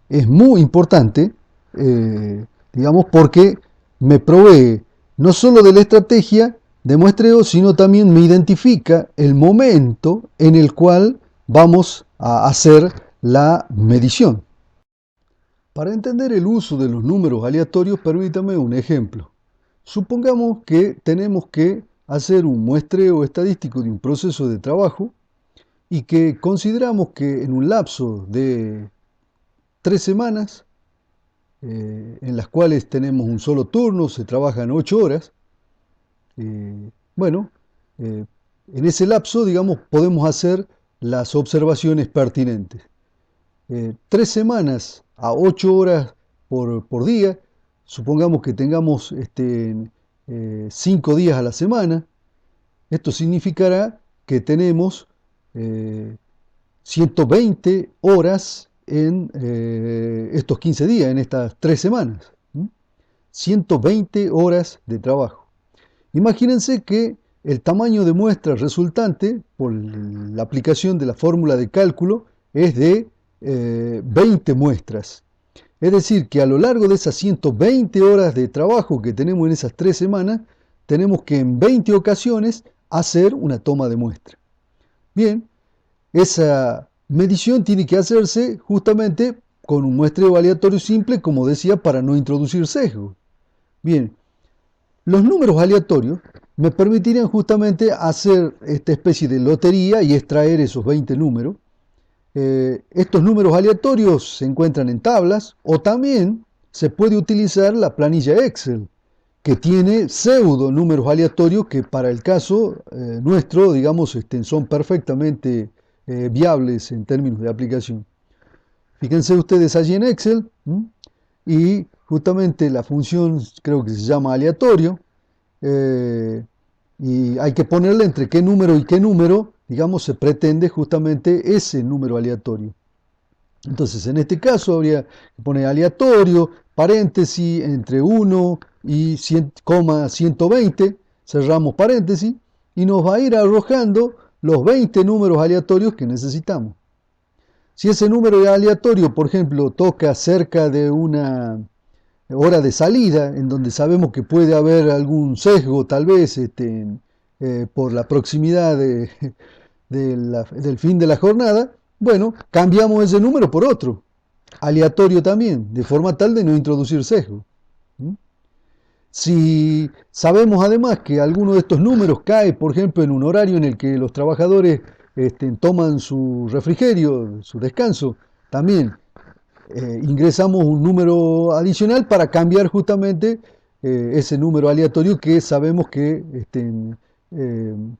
B: es muy importante, digamos, porque me provee no solo de la estrategia de muestreo, sino también me identifica el momento en el cual vamos a hacer la medición. Para entender el uso de los números aleatorios, permítame un ejemplo. Supongamos que tenemos que hacer un muestreo estadístico de un proceso de trabajo y que consideramos que en un lapso de 3 semanas, en las cuales tenemos un solo turno, se trabajan 8 horas, bueno, en ese lapso, digamos, podemos hacer las observaciones pertinentes. 3 semanas a 8 horas por día, supongamos que tengamos 5 días a la semana, esto significará que tenemos 120 horas en estos 15 días, en estas 3 semanas. 120 horas de trabajo. Imagínense que el tamaño de muestra resultante por la aplicación de la fórmula de cálculo es de 20 muestras. Es decir, que a lo largo de esas 120 horas de trabajo que tenemos en esas 3 semanas, tenemos que en 20 ocasiones hacer una toma de muestra. Bien, esa medición tiene que hacerse justamente con un muestreo aleatorio simple, como decía, para no introducir sesgo. Bien, los números aleatorios me permitirían justamente hacer esta especie de lotería y extraer esos 20 números. Estos números aleatorios se encuentran en tablas o también se puede utilizar la planilla Excel, que tiene pseudo números aleatorios que para el caso nuestro, digamos, son perfectamente viables en términos de aplicación. Fíjense ustedes allí en Excel y justamente la función creo que se llama aleatorio y hay que ponerle entre qué número y qué número, digamos, se pretende justamente ese número aleatorio. Entonces, en este caso habría que poner aleatorio, paréntesis, entre 1 y 120, cerramos paréntesis, y nos va a ir arrojando los 20 números aleatorios que necesitamos. Si ese número aleatorio, por ejemplo, toca cerca de una hora de salida, en donde sabemos que puede haber algún sesgo, tal vez por la proximidad del fin de la jornada, bueno, cambiamos ese número por otro, aleatorio también, de forma tal de no introducir sesgo. Si sabemos además que alguno de estos números cae, por ejemplo, en un horario en el que los trabajadores toman su refrigerio, su descanso, también ingresamos un número adicional para cambiar justamente ese número aleatorio que sabemos que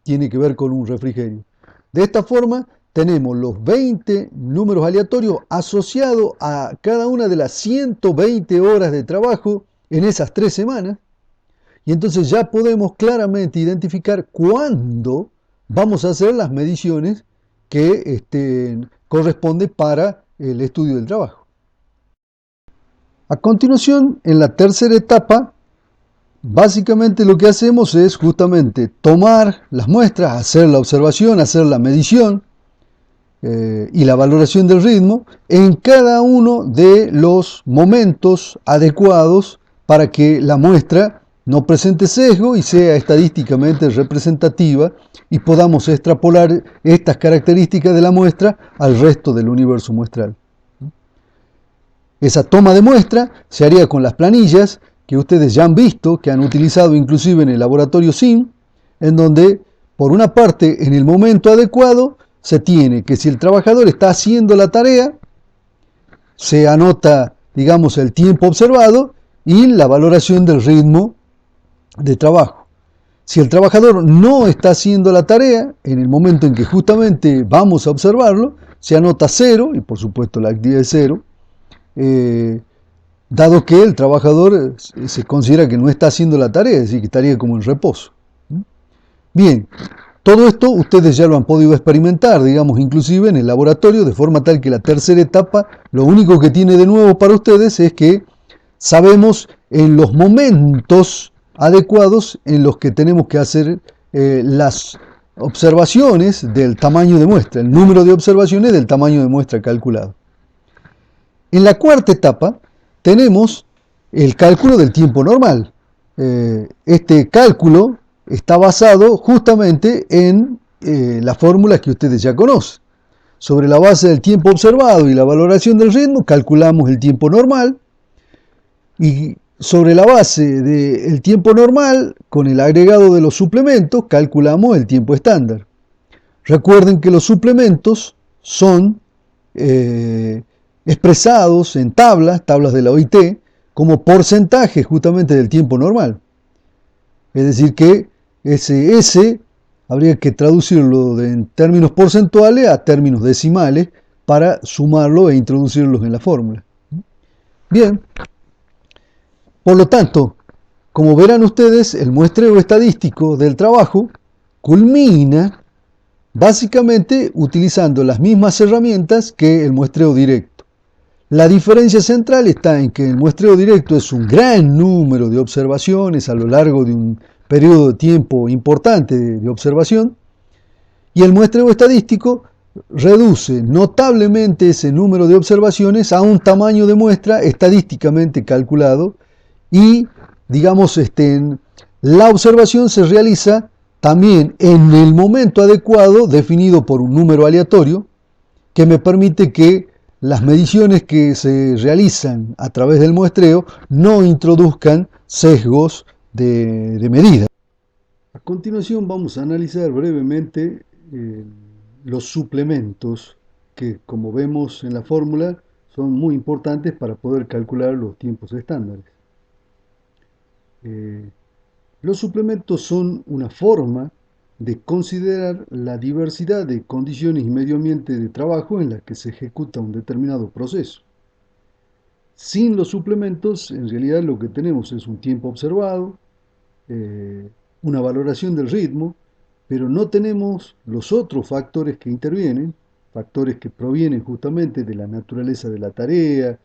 B: tiene que ver con un refrigerio. De esta forma tenemos los 20 números aleatorios asociados a cada una de las 120 horas de trabajo en esas 3 semanas, y entonces ya podemos claramente identificar cuándo vamos a hacer las mediciones que corresponden para el estudio del trabajo. A continuación, en la tercera etapa, básicamente lo que hacemos es justamente tomar las muestras, hacer la observación, hacer la medición y la valoración del ritmo en cada uno de los momentos adecuados para que la muestra no presente sesgo y sea estadísticamente representativa y podamos extrapolar estas características de la muestra al resto del universo muestral. Esa toma de muestra se haría con las planillas que ustedes ya han visto, que han utilizado inclusive en el laboratorio SIM, en donde, por una parte, en el momento adecuado, se tiene que si el trabajador está haciendo la tarea, se anota, digamos, el tiempo observado y la valoración del ritmo de trabajo. Si el trabajador no está haciendo la tarea, en el momento en que justamente vamos a observarlo, se anota 0, y por supuesto la actividad es 0, dado que el trabajador se considera que no está haciendo la tarea, es decir, que estaría como en reposo. Bien, todo esto ustedes ya lo han podido experimentar, digamos, inclusive en el laboratorio, de forma tal que la tercera etapa, lo único que tiene de nuevo para ustedes es que sabemos en los momentos adecuados en los que tenemos que hacer las observaciones del tamaño de muestra, el número de observaciones del tamaño de muestra calculado. En la cuarta etapa tenemos el cálculo del tiempo normal. Este cálculo está basado justamente en las fórmulas que ustedes ya conocen. Sobre la base del tiempo observado y la valoración del ritmo, calculamos el tiempo normal, y sobre la base del tiempo normal, con el agregado de los suplementos, calculamos el tiempo estándar. Recuerden que los suplementos son expresados en tablas de la OIT, como porcentaje justamente del tiempo normal. Es decir que ese S habría que traducirlo en términos porcentuales a términos decimales para sumarlo e introducirlos en la fórmula. Bien, por lo tanto, como verán ustedes, el muestreo estadístico del trabajo culmina básicamente utilizando las mismas herramientas que el muestreo directo. La diferencia central está en que el muestreo directo es un gran número de observaciones a lo largo de un periodo de tiempo importante de observación, y el muestreo estadístico reduce notablemente ese número de observaciones a un tamaño de muestra estadísticamente calculado y, digamos, la observación se realiza también en el momento adecuado definido por un número aleatorio que me permite que las mediciones que se realizan a través del muestreo no introduzcan sesgos de medida. A continuación vamos a analizar brevemente los suplementos que, como vemos en la fórmula, son muy importantes para poder calcular los tiempos estándares. Los suplementos son una forma de considerar la diversidad de condiciones y medio ambiente de trabajo en las que se ejecuta un determinado proceso. Sin los suplementos, en realidad lo que tenemos es un tiempo observado, una valoración del ritmo, pero no tenemos los otros factores que intervienen, factores que provienen justamente de la naturaleza de la tarea,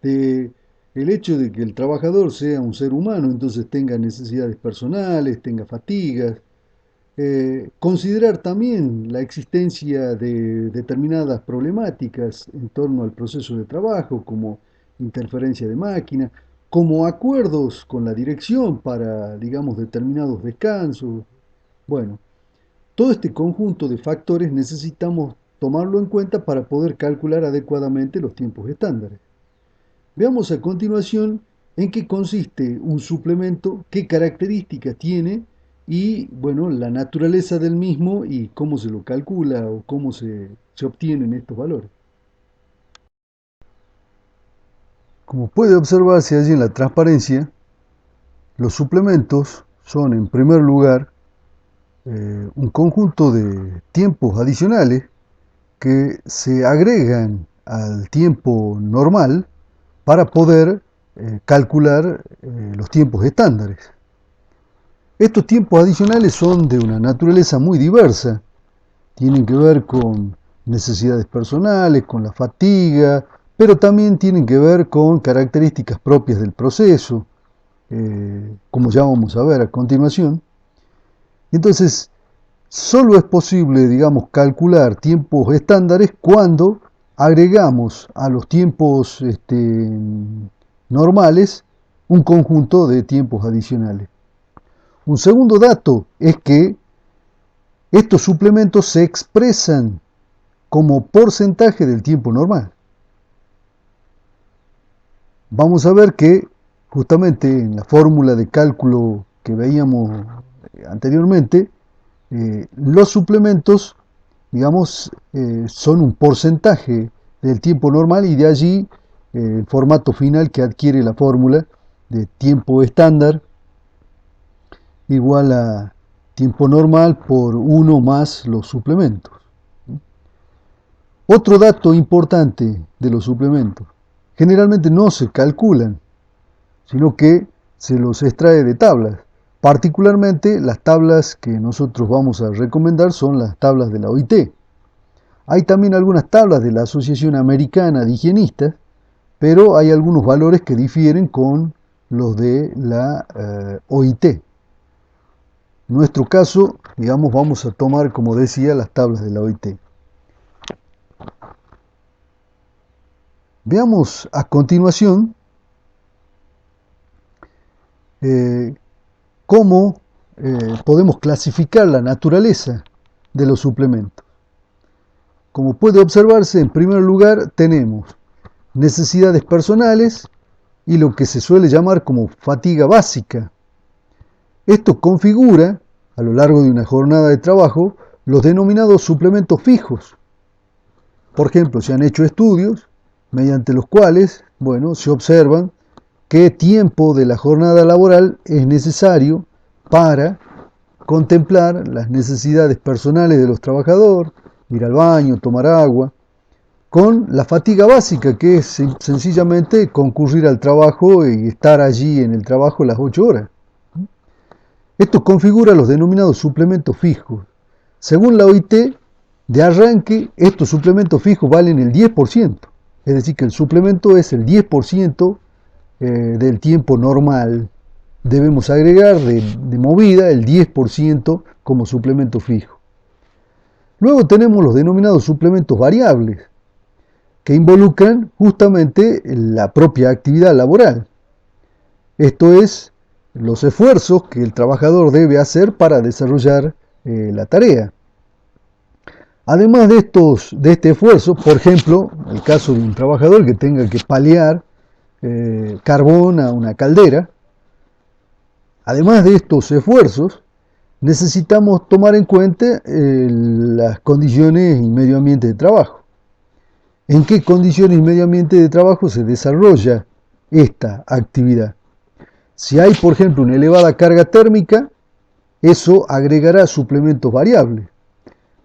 B: de el hecho de que el trabajador sea un ser humano, entonces tenga necesidades personales, tenga fatigas. Considerar también la existencia de determinadas problemáticas en torno al proceso de trabajo, como interferencia de máquina, como acuerdos con la dirección para, digamos, determinados descansos. Bueno, todo este conjunto de factores necesitamos tomarlo en cuenta para poder calcular adecuadamente los tiempos estándares. Veamos a continuación en qué consiste un suplemento, qué características tiene y, bueno, la naturaleza del mismo y cómo se lo calcula o cómo se obtienen estos valores. Como puede observarse allí en la transparencia, los suplementos son en primer lugar un conjunto de tiempos adicionales que se agregan al tiempo normal para poder calcular los tiempos estándares. Estos tiempos adicionales son de una naturaleza muy diversa, tienen que ver con necesidades personales, con la fatiga, pero también tienen que ver con características propias del proceso, como ya vamos a ver a continuación. Entonces, solo es posible, digamos, calcular tiempos estándares cuando agregamos a los tiempos normales un conjunto de tiempos adicionales. Un segundo dato es que estos suplementos se expresan como porcentaje del tiempo normal. Vamos a ver que justamente en la fórmula de cálculo que veíamos anteriormente, los suplementos, digamos, son un porcentaje del tiempo normal y de allí el formato final que adquiere la fórmula de tiempo estándar igual a tiempo normal por 1 más los suplementos. Otro dato importante de los suplementos, generalmente no se calculan, sino que se los extrae de tablas. Particularmente las tablas que nosotros vamos a recomendar son las tablas de la OIT. Hay también algunas tablas de la Asociación Americana de Higienistas, pero hay algunos valores que difieren con los de la OIT. En nuestro caso, digamos, vamos a tomar, como decía, las tablas de la OIT. Veamos a continuación cómo podemos clasificar la naturaleza de los suplementos. Como puede observarse, en primer lugar tenemos necesidades personales y lo que se suele llamar como fatiga básica. Esto configura, a lo largo de una jornada de trabajo, los denominados suplementos fijos. Por ejemplo, se han hecho estudios mediante los cuales, bueno, se observan qué tiempo de la jornada laboral es necesario para contemplar las necesidades personales de los trabajadores, ir al baño, tomar agua, con la fatiga básica, que es sencillamente concurrir al trabajo y estar allí en el trabajo las 8 horas. Esto configura los denominados suplementos fijos. Según la OIT, de arranque, estos suplementos fijos valen el 10%. Es decir, que el suplemento es el 10% del tiempo normal. Debemos agregar de movida el 10% como suplemento fijo. Luego tenemos los denominados suplementos variables, que involucran justamente la propia actividad laboral. Esto es, los esfuerzos que el trabajador debe hacer para desarrollar la tarea. Además de este esfuerzo, por ejemplo, el caso de un trabajador que tenga que palear carbón a una caldera, además de estos esfuerzos, necesitamos tomar en cuenta las condiciones y medio ambiente de trabajo. ¿En qué condiciones y medio ambiente de trabajo se desarrolla esta actividad? Si hay, por ejemplo, una elevada carga térmica, eso agregará suplementos variables.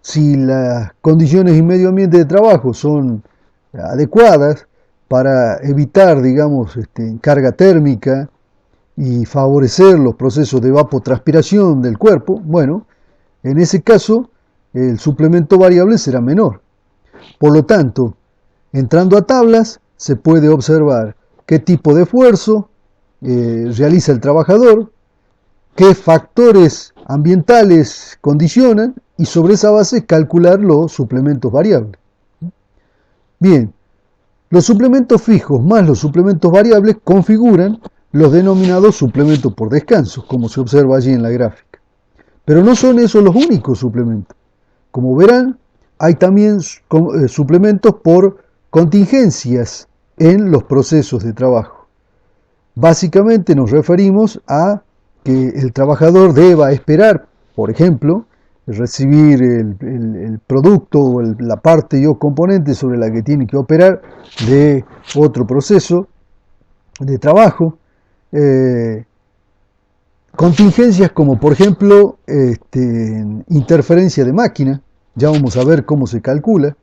B: Si las condiciones y medio ambiente de trabajo son adecuadas para evitar, digamos, carga térmica y favorecer los procesos de evapotranspiración del cuerpo, bueno, en ese caso el suplemento variable será menor. Por lo tanto, entrando a tablas, se puede observar qué tipo de esfuerzo realiza el trabajador, qué factores ambientales condicionan y sobre esa base calcular los suplementos variables. Bien, los suplementos fijos más los suplementos variables configuran los denominados suplementos por descanso, como se observa allí en la gráfica. Pero no son esos los únicos suplementos. Como verán, hay también suplementos por contingencias en los procesos de trabajo. Básicamente nos referimos a que el trabajador deba esperar, por ejemplo, recibir el producto o la parte o componente sobre la que tiene que operar de otro proceso de trabajo. Contingencias como por ejemplo interferencia de máquina, ya vamos a ver cómo se calcula.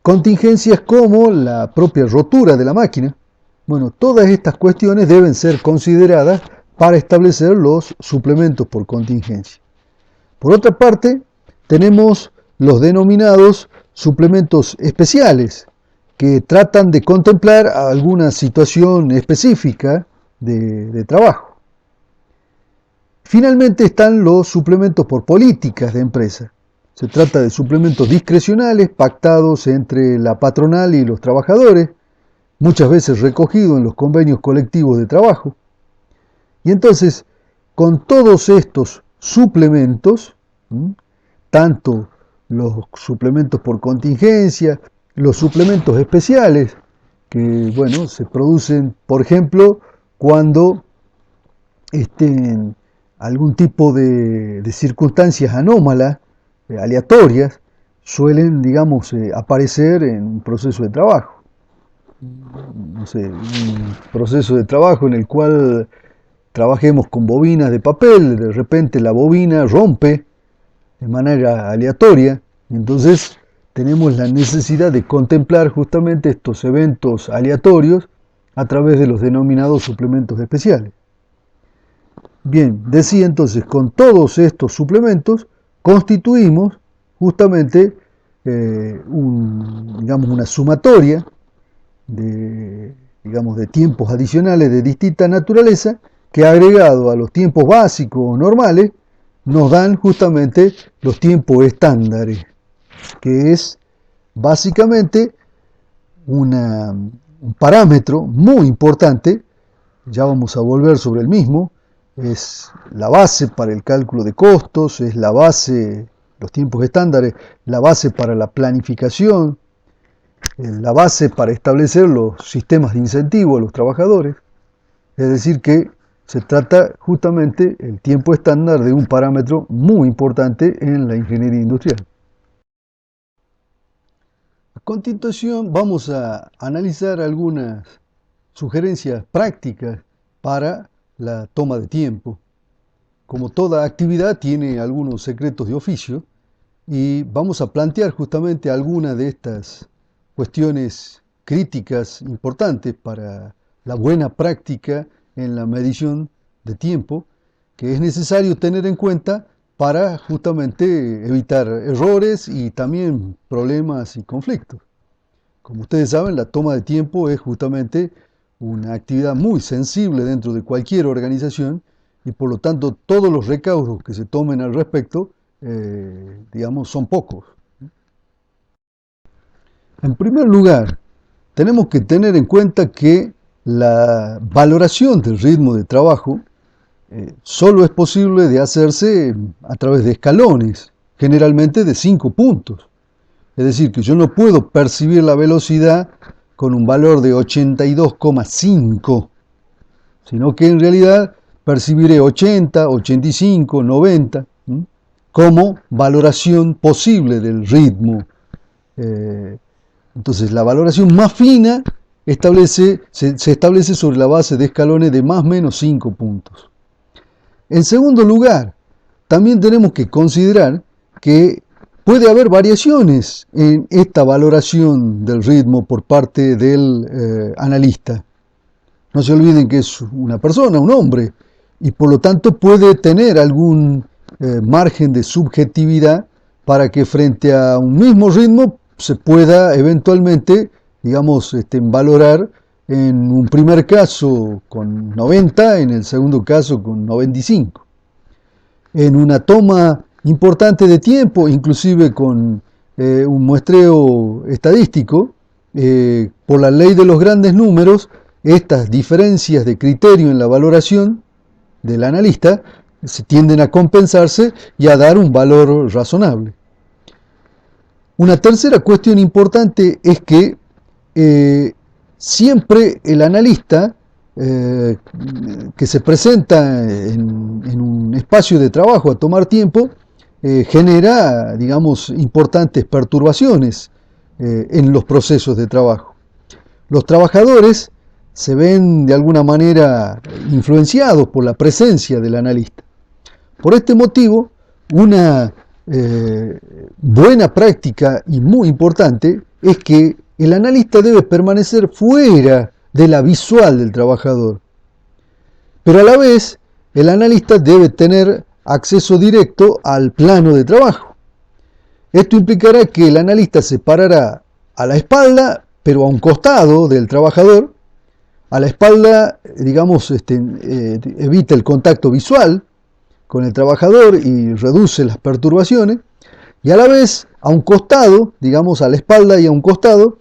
B: Contingencias como la propia rotura de la máquina. Bueno, todas estas cuestiones deben ser consideradas para establecer los suplementos por contingencia. Por otra parte, tenemos los denominados suplementos especiales, que tratan de contemplar alguna situación específica de trabajo. Finalmente están los suplementos por políticas de empresa. Se trata de suplementos discrecionales pactados entre la patronal y los trabajadores, muchas veces recogidos en los convenios colectivos de trabajo. Y entonces, con todos estos suplementos, tanto los suplementos por contingencia, los suplementos especiales, que bueno, se producen, por ejemplo, cuando algún tipo de circunstancias anómalas, aleatorias, suelen, digamos, aparecer en un proceso de trabajo. No sé, un proceso de trabajo en el cual trabajemos con bobinas de papel, de repente la bobina rompe de manera aleatoria, y entonces tenemos la necesidad de contemplar justamente estos eventos aleatorios a través de los denominados suplementos especiales. Bien, decía entonces, con todos estos suplementos constituimos justamente digamos, una sumatoria de tiempos adicionales de distinta naturaleza que agregado a los tiempos básicos o normales nos dan justamente los tiempos estándares, que es básicamente un parámetro muy importante, ya vamos a volver sobre el mismo, es la base para el cálculo de costos, es la base, los tiempos estándares, la base para la planificación, la base para establecer los sistemas de incentivo a los trabajadores. Es decir que se trata justamente el tiempo estándar de un parámetro muy importante en la ingeniería industrial. A continuación vamos a analizar algunas sugerencias prácticas para la toma de tiempo. Como toda actividad tiene algunos secretos de oficio y vamos a plantear justamente algunas de estas cuestiones críticas importantes para la buena práctica en la medición de tiempo que es necesario tener en cuenta para justamente evitar errores y también problemas y conflictos. Como ustedes saben, la toma de tiempo es justamente una actividad muy sensible dentro de cualquier organización y por lo tanto todos los recaudos que se tomen al respecto, digamos, son pocos. En primer lugar, tenemos que tener en cuenta que la valoración del ritmo de trabajo solo es posible de hacerse a través de escalones, generalmente de 5 puntos. Es decir, que yo no puedo percibir la velocidad con un valor de 82,5, sino que en realidad percibiré 80, 85, 90 como valoración posible del ritmo. Entonces, la valoración más fina se establece sobre la base de escalones de más o menos 5 puntos. En segundo lugar, también tenemos que considerar que puede haber variaciones en esta valoración del ritmo por parte del analista. No se olviden que es una persona, un hombre, y por lo tanto puede tener algún margen de subjetividad para que frente a un mismo ritmo se pueda eventualmente, digamos, valorar en un primer caso con 90, en el segundo caso con 95. En una toma importante de tiempo, inclusive con un muestreo estadístico, por la ley de los grandes números, estas diferencias de criterio en la valoración del analista se tienden a compensarse y a dar un valor razonable. Una tercera cuestión importante es que siempre el analista que se presenta en un espacio de trabajo a tomar tiempo genera, digamos, importantes perturbaciones en los procesos de trabajo. Los trabajadores se ven de alguna manera influenciados por la presencia del analista. Por este motivo, una buena práctica y muy importante es que el analista debe permanecer fuera de la visual del trabajador. Pero a la vez, el analista debe tener acceso directo al plano de trabajo. Esto implicará que el analista se parará a la espalda, pero a un costado del trabajador. A la espalda, digamos, evita el contacto visual con el trabajador y reduce las perturbaciones. Y a la vez, a un costado, digamos, a la espalda y a un costado,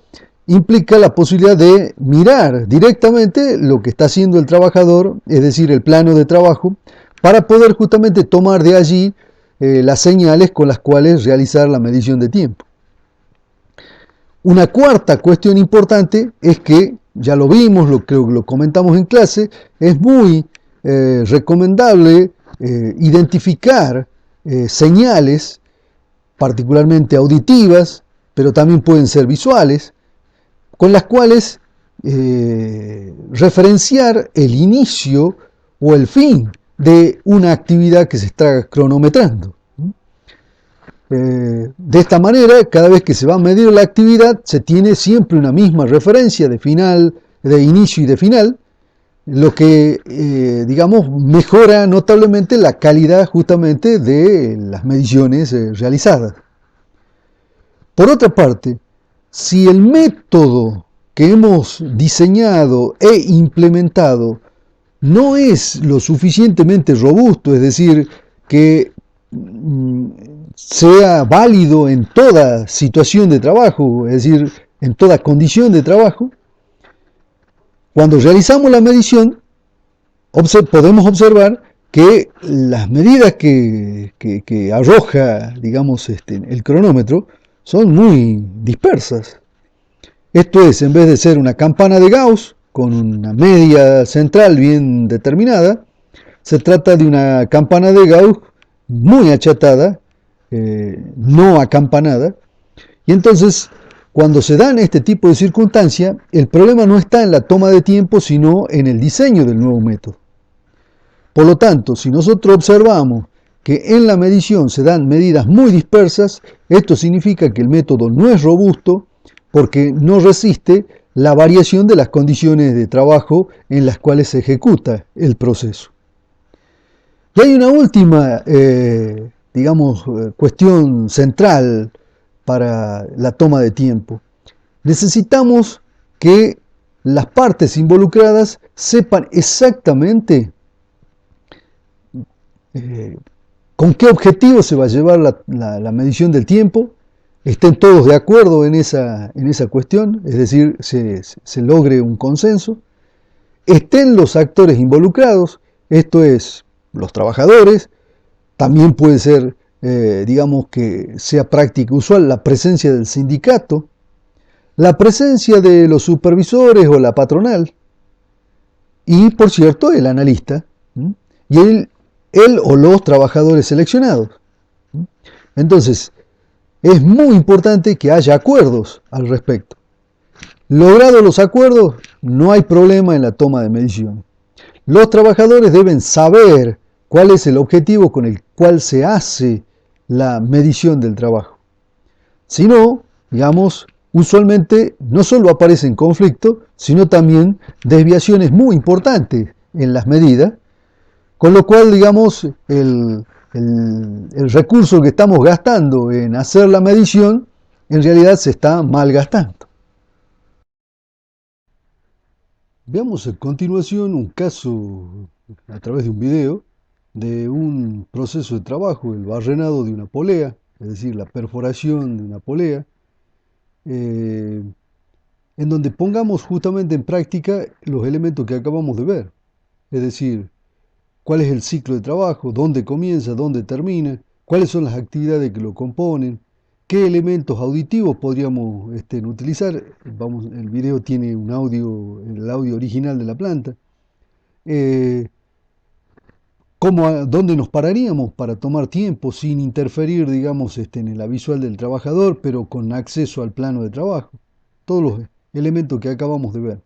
B: implica la posibilidad de mirar directamente lo que está haciendo el trabajador, es decir, el plano de trabajo, para poder justamente tomar de allí las señales con las cuales realizar la medición de tiempo. Una cuarta cuestión importante es que, ya lo vimos, lo comentamos en clase, es muy recomendable identificar señales, particularmente auditivas, pero también pueden ser visuales, con las cuales referenciar el inicio o el fin de una actividad que se está cronometrando. De esta manera, cada vez que se va a medir la actividad, se tiene siempre una misma referencia de final, de inicio y de final, lo que, digamos, mejora notablemente la calidad justamente de las mediciones realizadas. Por otra parte, si el método que hemos diseñado e implementado no es lo suficientemente robusto, es decir, que sea válido en toda situación de trabajo, es decir, en toda condición de trabajo, cuando realizamos la medición, podemos observar que las medidas que arroja, digamos, el cronómetro son muy dispersas. Esto es, en vez de ser una campana de Gauss con una media central bien determinada, se trata de una campana de Gauss muy achatada, no acampanada, y entonces cuando se dan este tipo de circunstancias, el problema no está en la toma de tiempo, sino en el diseño del nuevo método. Por lo tanto, si nosotros observamos que en la medición se dan medidas muy dispersas, esto significa que el método no es robusto porque no resiste la variación de las condiciones de trabajo en las cuales se ejecuta el proceso. Y hay una última, digamos, cuestión central para la toma de tiempo, necesitamos que las partes involucradas sepan exactamente eh, con qué objetivo se va a llevar la medición del tiempo, estén todos de acuerdo en esa cuestión, es decir, se logre un consenso, estén los actores involucrados, esto es, los trabajadores, también puede ser, digamos que sea práctica usual, la presencia del sindicato, la presencia de los supervisores o la patronal, y por cierto, el analista, y él o los trabajadores seleccionados. Entonces, es muy importante que haya acuerdos al respecto. Logrados los acuerdos, no hay problema en la toma de mediciones. Los trabajadores deben saber cuál es el objetivo con el cual se hace la medición del trabajo. Si no, digamos, usualmente no solo aparecen conflictos, sino también desviaciones muy importantes en las medidas, con lo cual, digamos, el recurso que estamos gastando en hacer la medición, en realidad se está malgastando. Veamos a continuación un caso a través de un video de un proceso de trabajo, el barrenado de una polea, es decir, la perforación de una polea, eh, en donde pongamos justamente en práctica los elementos que acabamos de ver, es decir, cuál es el ciclo de trabajo, dónde comienza, dónde termina, cuáles son las actividades que lo componen, qué elementos auditivos podríamos utilizar. Vamos, el video tiene un audio, el audio original de la planta. Eh, ¿Dónde nos pararíamos para tomar tiempo sin interferir, digamos, en la visual del trabajador, pero con acceso al plano de trabajo? Todos los elementos que acabamos de ver.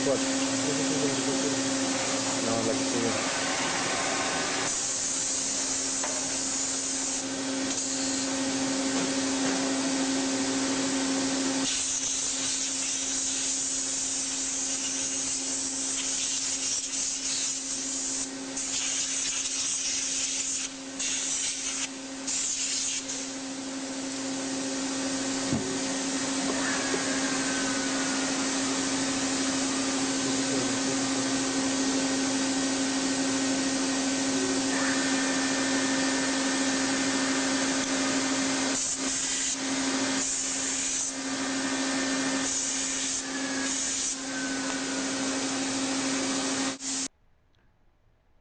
B: No, la que sigue.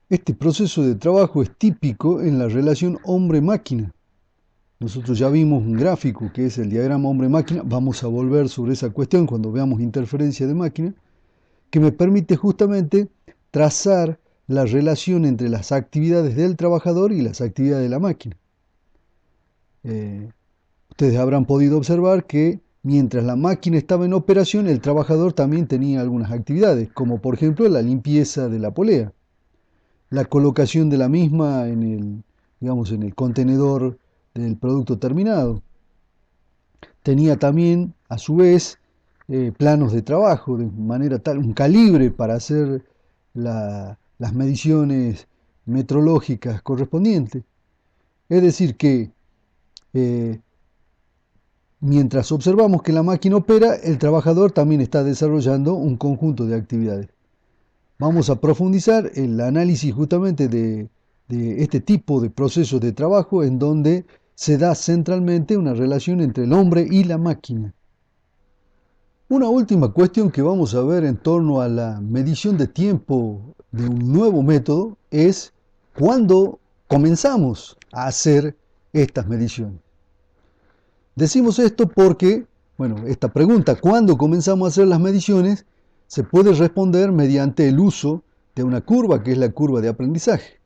B: Este proceso de trabajo es típico en la relación hombre-máquina. Nosotros ya vimos un gráfico que es el diagrama hombre-máquina, vamos a volver sobre esa cuestión cuando veamos interferencia de máquina, que me permite justamente trazar la relación entre las actividades del trabajador y las actividades de la máquina. Ustedes habrán podido observar que mientras la máquina estaba en operación, el trabajador también tenía algunas actividades, como por ejemplo la limpieza de la polea, la colocación de la misma en el contenedor del producto terminado. Tenía también, a su vez, planos de trabajo, de manera tal, un calibre para hacer las mediciones metrológicas correspondientes. Es decir, que mientras observamos que la máquina opera, el trabajador también está desarrollando un conjunto de actividades. Vamos a profundizar el análisis justamente de este tipo de procesos de trabajo en donde se da centralmente una relación entre el hombre y la máquina. Una última cuestión que vamos a ver en torno a la medición de tiempo de un nuevo método es cuándo comenzamos a hacer estas mediciones. Decimos esto porque, esta pregunta, ¿cuándo comenzamos a hacer las mediciones?, se puede responder mediante el uso de una curva, que es la curva de aprendizaje.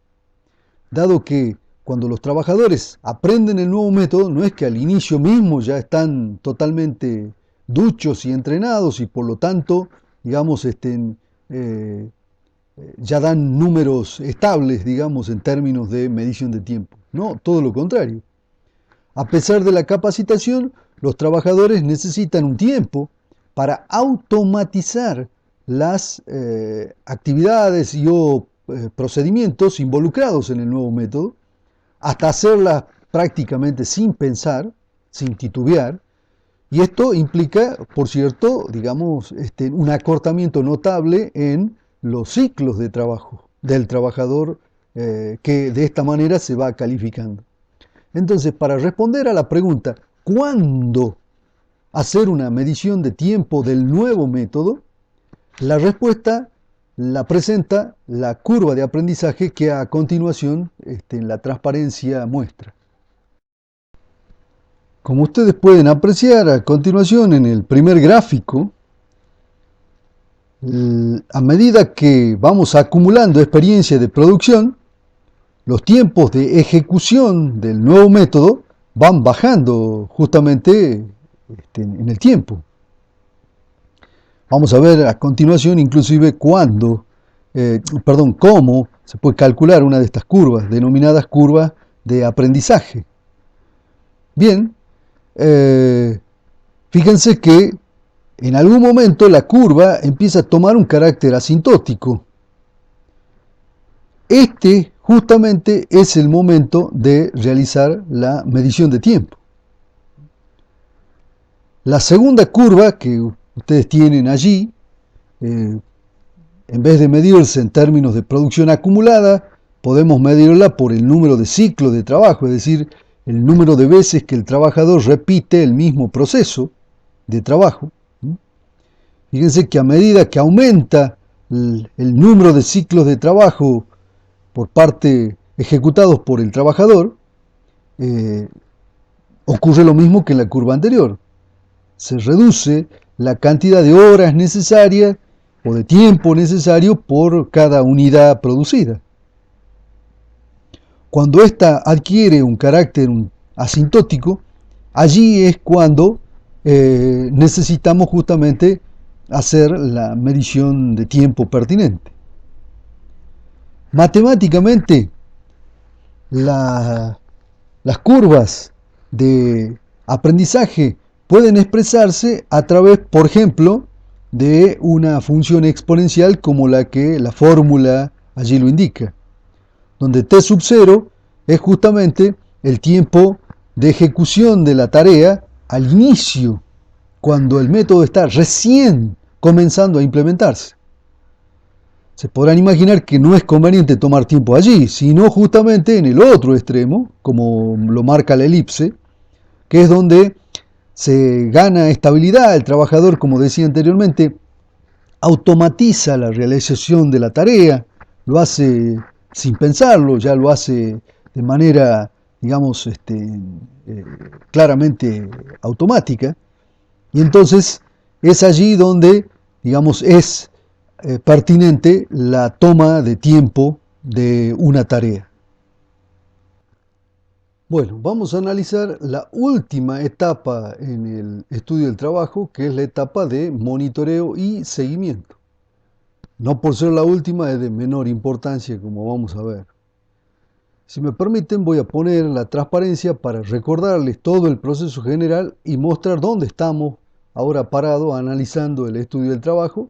B: Dado que cuando los trabajadores aprenden el nuevo método, no es que al inicio mismo ya están totalmente duchos y entrenados y por lo tanto, digamos, ya dan números estables, digamos, en términos de medición de tiempo. No, todo lo contrario. A pesar de la capacitación, los trabajadores necesitan un tiempo para automatizar las actividades y procedimientos involucrados en el nuevo método, hasta hacerlas prácticamente sin pensar, sin titubear, y esto implica, por cierto, digamos, un acortamiento notable en los ciclos de trabajo del trabajador, que de esta manera se va calificando. Entonces, para responder a la pregunta, ¿cuándo hacer una medición de tiempo del nuevo método?, la respuesta la presenta la curva de aprendizaje que a continuación en la transparencia muestra. Como ustedes pueden apreciar a continuación en el primer gráfico, a medida que vamos acumulando experiencia de producción, los tiempos de ejecución del nuevo método van bajando justamente en el tiempo. Vamos a ver a continuación inclusive cómo se puede calcular una de estas curvas, denominadas curvas de aprendizaje. Bien, fíjense que en algún momento la curva empieza a tomar un carácter asintótico. Este justamente es el momento de realizar la medición de tiempo. La segunda curva que ustedes tienen allí, en vez de medirse en términos de producción acumulada, podemos medirla por el número de ciclos de trabajo, es decir, el número de veces que el trabajador repite el mismo proceso de trabajo. Fíjense que a medida que aumenta el número de ciclos de trabajo por parte ejecutados por el trabajador, ocurre lo mismo que en la curva anterior. Se reduce la cantidad de horas necesarias o de tiempo necesario por cada unidad producida. Cuando ésta adquiere un carácter asintótico, allí es cuando necesitamos justamente hacer la medición de tiempo pertinente. Matemáticamente, las curvas de aprendizaje pueden expresarse a través, por ejemplo, de una función exponencial como la que la fórmula allí lo indica, donde t sub 0 es justamente el tiempo de ejecución de la tarea al inicio, cuando el método está recién comenzando a implementarse. Se podrán imaginar que no es conveniente tomar tiempo allí, sino justamente en el otro extremo, como lo marca la elipse, que es donde se gana estabilidad. El trabajador, como decía anteriormente, automatiza la realización de la tarea, lo hace sin pensarlo, ya lo hace de manera, digamos, claramente automática, y entonces es allí donde, digamos, es pertinente la toma de tiempo de una tarea. Bueno, vamos a analizar la última etapa en el estudio del trabajo, que es la etapa de monitoreo y seguimiento. No por ser la última es de menor importancia, como vamos a ver. Si me permiten, voy a poner la transparencia para recordarles todo el proceso general y mostrar dónde estamos ahora parados analizando el estudio del trabajo,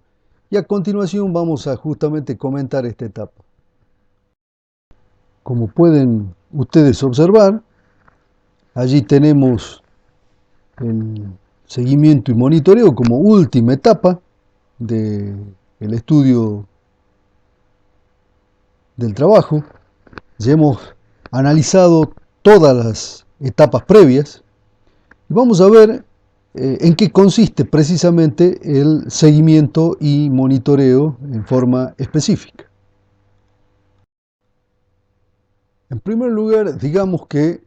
B: y a continuación vamos a justamente comentar esta etapa. Como pueden ustedes observar, allí tenemos el seguimiento y monitoreo como última etapa del estudio del trabajo. Ya hemos analizado todas las etapas previas y vamos a ver en qué consiste precisamente el seguimiento y monitoreo en forma específica. En primer lugar, digamos que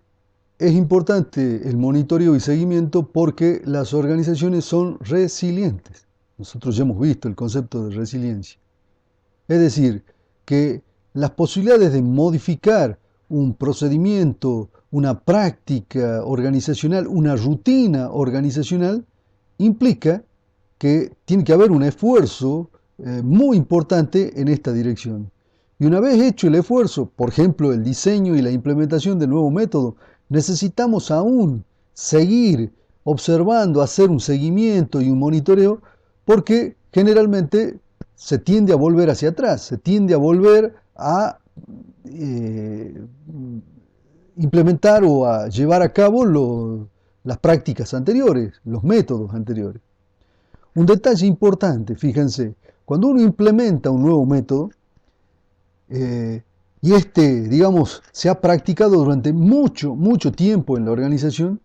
B: es importante el monitoreo y seguimiento porque las organizaciones son resilientes. Nosotros ya hemos visto el concepto de resiliencia. Es decir, que las posibilidades de modificar un procedimiento, una práctica organizacional, una rutina organizacional, implica que tiene que haber un esfuerzo muy importante en esta dirección. Y una vez hecho el esfuerzo, por ejemplo, el diseño y la implementación del nuevo método, necesitamos aún seguir observando, hacer un seguimiento y un monitoreo, porque generalmente se tiende a volver hacia atrás, se tiende a volver a implementar o a llevar a cabo las prácticas anteriores, los métodos anteriores. Un detalle importante, fíjense, cuando uno implementa un nuevo método, y digamos, se ha practicado durante mucho tiempo en la organización,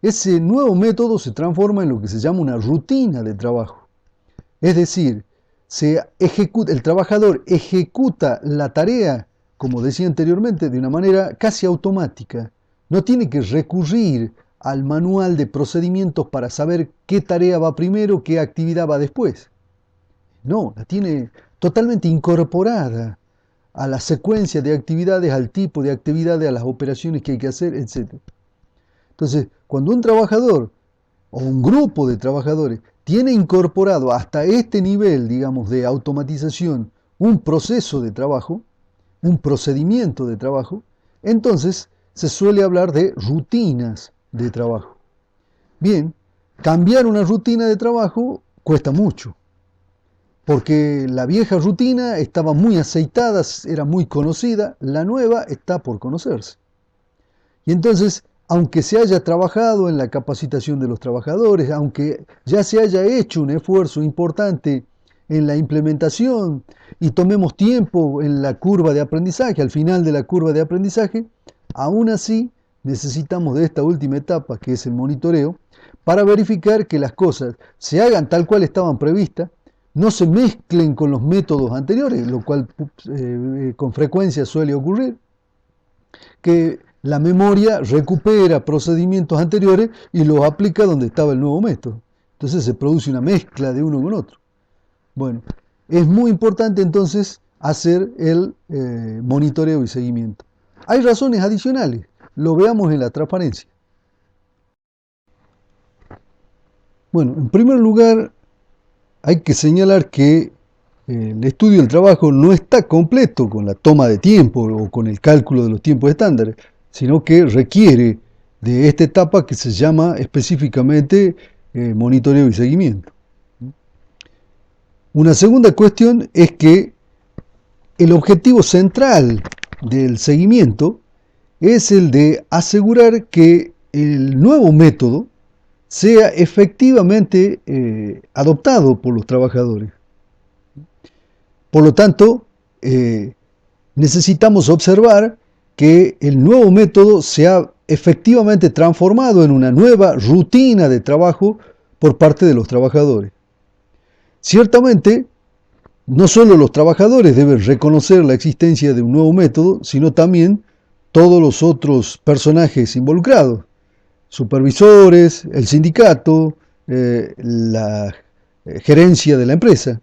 B: ese nuevo método se transforma en lo que se llama una rutina de trabajo. Es decir, el trabajador ejecuta la tarea, como decía anteriormente, de una manera casi automática. No tiene que recurrir al manual de procedimientos para saber qué tarea va primero, qué actividad va después. No, la tiene totalmente incorporada a la secuencia de actividades, al tipo de actividades, a las operaciones que hay que hacer, etc. Entonces, cuando un trabajador o un grupo de trabajadores tiene incorporado hasta este nivel, digamos, de automatización, un proceso de trabajo, un procedimiento de trabajo, entonces se suele hablar de rutinas de trabajo. Bien, cambiar una rutina de trabajo cuesta mucho, porque la vieja rutina estaba muy aceitada, era muy conocida, la nueva está por conocerse. Y entonces, aunque se haya trabajado en la capacitación de los trabajadores, aunque ya se haya hecho un esfuerzo importante en la implementación y tomemos tiempo en la curva de aprendizaje, al final de la curva de aprendizaje, aún así necesitamos de esta última etapa, que es el monitoreo, para verificar que las cosas se hagan tal cual estaban previstas, no se mezclen con los métodos anteriores, lo cual con frecuencia suele ocurrir, que la memoria recupera procedimientos anteriores y los aplica donde estaba el nuevo método. Entonces se produce una mezcla de uno con otro. Bueno, es muy importante entonces hacer el monitoreo y seguimiento. Hay razones adicionales, lo veamos en la transparencia. Bueno, en primer lugar, hay que señalar que el estudio del trabajo no está completo con la toma de tiempo o con el cálculo de los tiempos estándares, sino que requiere de esta etapa que se llama específicamente monitoreo y seguimiento. Una segunda cuestión es que el objetivo central del seguimiento es el de asegurar que el nuevo método sea efectivamente adoptado por los trabajadores. Por lo tanto, necesitamos observar que el nuevo método se ha efectivamente transformado en una nueva rutina de trabajo por parte de los trabajadores. Ciertamente, no solo los trabajadores deben reconocer la existencia de un nuevo método, sino también todos los otros personajes involucrados, supervisores, el sindicato, la gerencia de la empresa.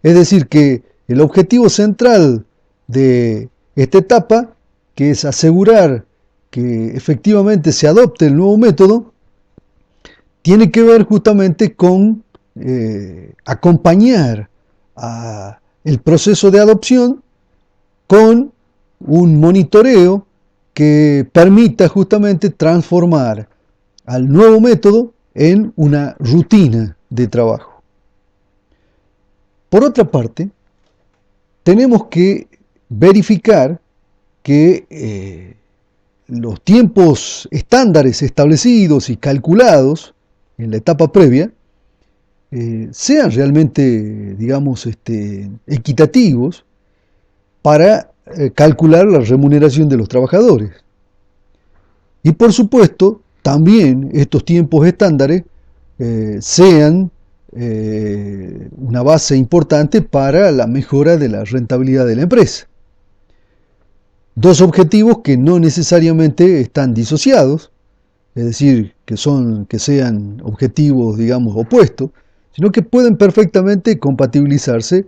B: Es decir, que el objetivo central de esta etapa, que es asegurar que efectivamente se adopte el nuevo método, tiene que ver justamente con acompañar a el proceso de adopción con un monitoreo que permita justamente transformar al nuevo método en una rutina de trabajo. Por otra parte, tenemos que verificar que los tiempos estándares establecidos y calculados en la etapa previa sean realmente, digamos, equitativos para calcular la remuneración de los trabajadores. Y por supuesto, también estos tiempos estándares sean una base importante para la mejora de la rentabilidad de la empresa. Dos objetivos que no necesariamente están disociados, es decir, que sean objetivos, digamos, opuestos, sino que pueden perfectamente compatibilizarse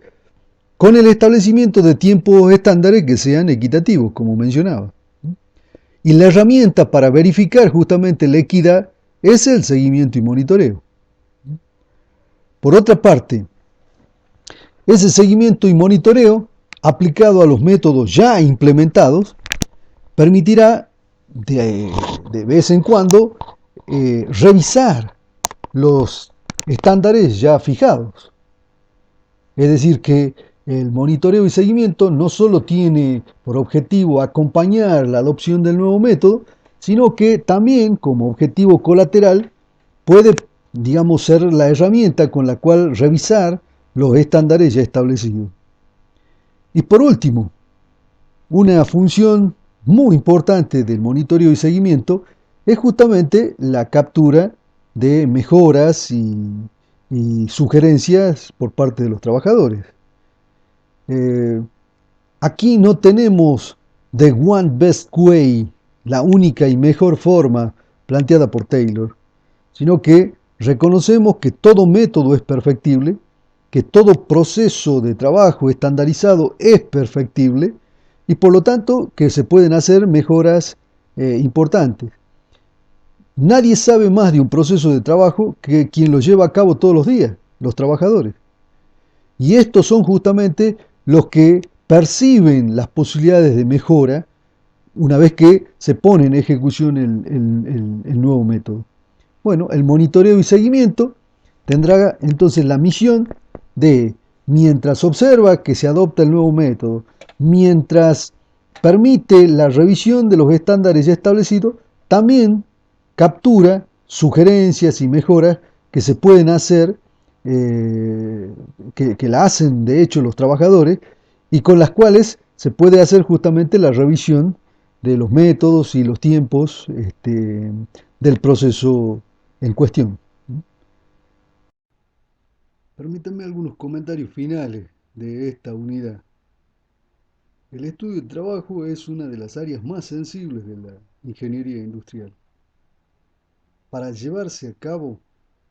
B: con el establecimiento de tiempos estándares que sean equitativos, como mencionaba. Y la herramienta para verificar justamente la equidad es el seguimiento y monitoreo. Por otra parte, ese seguimiento y monitoreo aplicado a los métodos ya implementados permitirá de vez en cuando revisar los estándares ya fijados. Es decir, que el monitoreo y seguimiento no solo tiene por objetivo acompañar la adopción del nuevo método, sino que también como objetivo colateral puede, digamos, ser la herramienta con la cual revisar los estándares ya establecidos. Y por último, una función muy importante del monitoreo y seguimiento es justamente la captura de mejoras y sugerencias por parte de los trabajadores. Eh, Aquí no tenemos the one best way, la única y mejor forma planteada por Taylor, sino que reconocemos que todo método es perfectible, que todo proceso de trabajo estandarizado es perfectible y por lo tanto que se pueden hacer mejoras importantes. Nadie sabe más de un proceso de trabajo que quien lo lleva a cabo todos los días, los trabajadores. Y estos son justamente los que perciben las posibilidades de mejora una vez que se pone en ejecución el nuevo método. Bueno, el monitoreo y seguimiento tendrá entonces la misión de, mientras observa que se adopta el nuevo método, mientras permite la revisión de los estándares ya establecidos, también captura sugerencias y mejoras que se pueden hacer, que la hacen de hecho los trabajadores, y con las cuales se puede hacer justamente la revisión de los métodos y los tiempos del proceso en cuestión. Permítanme algunos comentarios finales de esta unidad. El estudio de trabajo es una de las áreas más sensibles de la ingeniería industrial. Para llevarse a cabo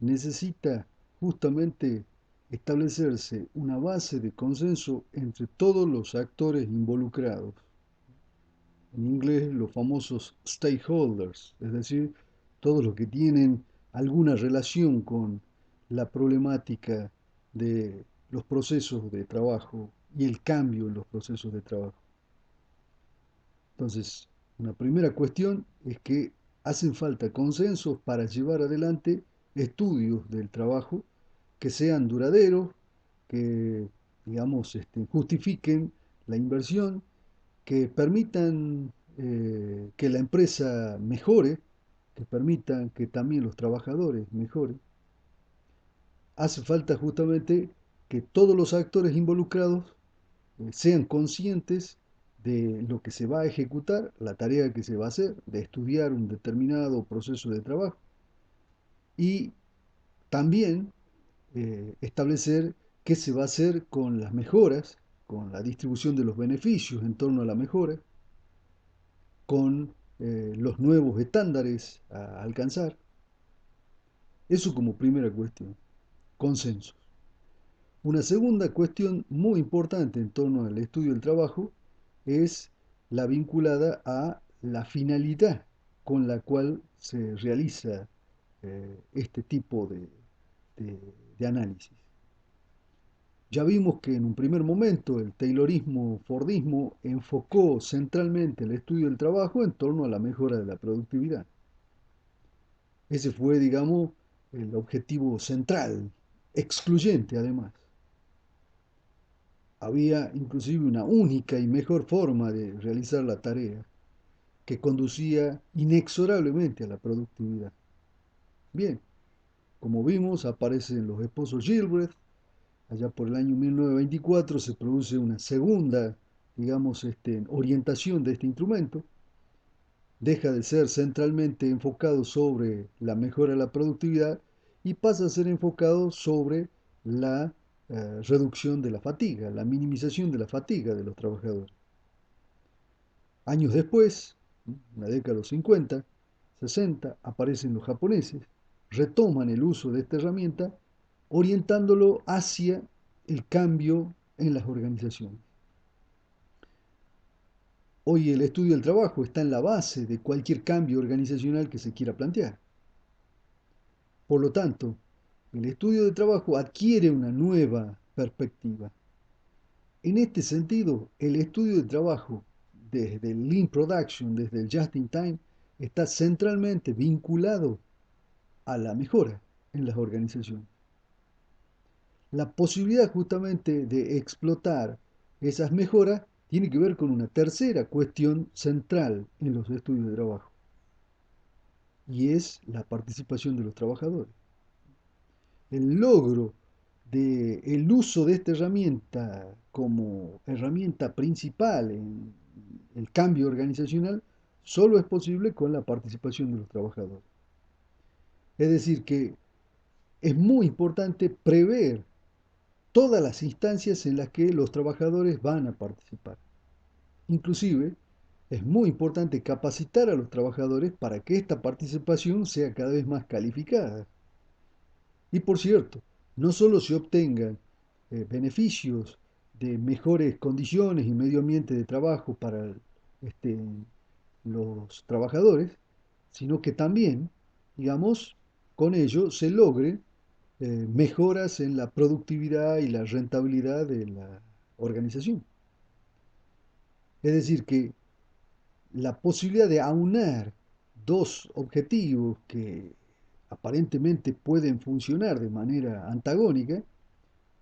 B: necesita justamente establecerse una base de consenso entre todos los actores involucrados. En inglés los famosos stakeholders, es decir, todos los que tienen alguna relación con la problemática de los procesos de trabajo y el cambio en los procesos de trabajo. Entonces, una primera cuestión es que hacen falta consensos para llevar adelante estudios del trabajo que sean duraderos, que, digamos, justifiquen la inversión, que permitan que la empresa mejore, que permitan que también los trabajadores mejoren. Hace falta justamente que todos los actores involucrados sean conscientes de lo que se va a ejecutar, la tarea que se va a hacer, de estudiar un determinado proceso de trabajo y también establecer qué se va a hacer con las mejoras, con la distribución de los beneficios en torno a la mejora, con los nuevos estándares a alcanzar. Eso como primera cuestión, consensos. Una segunda cuestión muy importante en torno al estudio del trabajo es la vinculada a la finalidad con la cual se realiza este tipo de, de análisis. Ya vimos que en un primer momento el Taylorismo-Fordismo enfocó centralmente el estudio del trabajo en torno a la mejora de la productividad. Ese fue, digamos, el objetivo central, excluyente además. Había inclusive una única y mejor forma de realizar la tarea, que conducía inexorablemente a la productividad. Bien, como vimos, aparecen los esposos Gilbreth. Allá por el año 1924 se produce una segunda, digamos, orientación de este instrumento. Deja de ser centralmente enfocado sobre la mejora de la productividad y pasa a ser enfocado sobre la reducción de la fatiga, la minimización de la fatiga de los trabajadores. Años después, en la década de los 50, 60, aparecen los japoneses, retoman el uso de esta herramienta, orientándolo hacia el cambio en las organizaciones. Hoy el estudio del trabajo está en la base de cualquier cambio organizacional que se quiera plantear. Por lo tanto, el estudio del trabajo adquiere una nueva perspectiva. En este sentido, el estudio del trabajo desde el Lean Production, desde el Just in Time, está centralmente vinculado a la mejora en las organizaciones. La posibilidad justamente de explotar esas mejoras tiene que ver con una tercera cuestión central en los estudios de trabajo, y es la participación de los trabajadores. El logro del uso de esta herramienta como herramienta principal en el cambio organizacional solo es posible con la participación de los trabajadores. Es decir, que es muy importante prever todas las instancias en las que los trabajadores van a participar. Inclusive, es muy importante capacitar a los trabajadores para que esta participación sea cada vez más calificada. Y por cierto, no solo se obtengan beneficios de mejores condiciones y medio ambiente de trabajo para este, los trabajadores, sino que también, digamos, con ello se logren mejoras en la productividad y la rentabilidad de la organización. Es decir, que la posibilidad de aunar dos objetivos que aparentemente pueden funcionar de manera antagónica,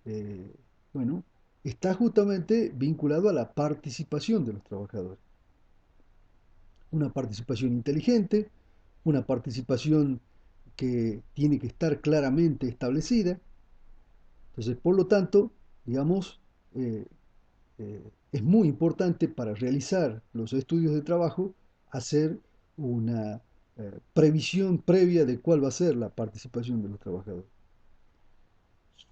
B: eh, bueno, está justamente vinculado a la participación de los trabajadores. Una participación inteligente, una participación que tiene que estar claramente establecida. Entonces, por lo tanto, digamos, eh, es muy importante para realizar los estudios de trabajo hacer una previsión previa de cuál va a ser la participación de los trabajadores.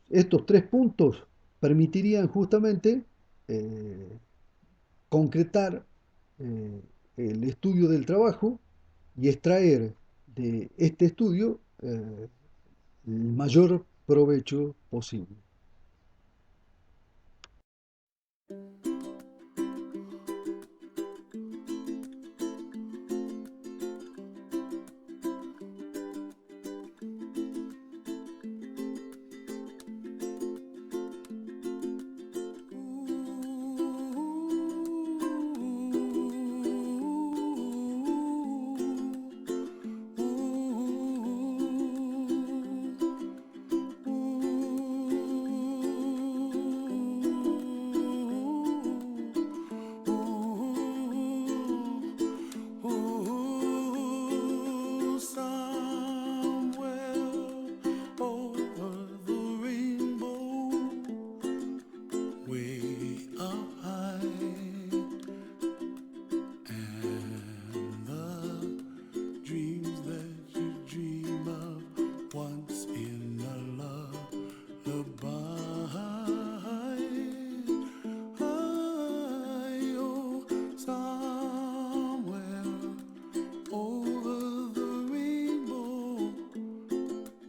B: Estos tres puntos permitirían justamente eh, concretar el estudio del trabajo y extraer de este estudio el mayor provecho posible.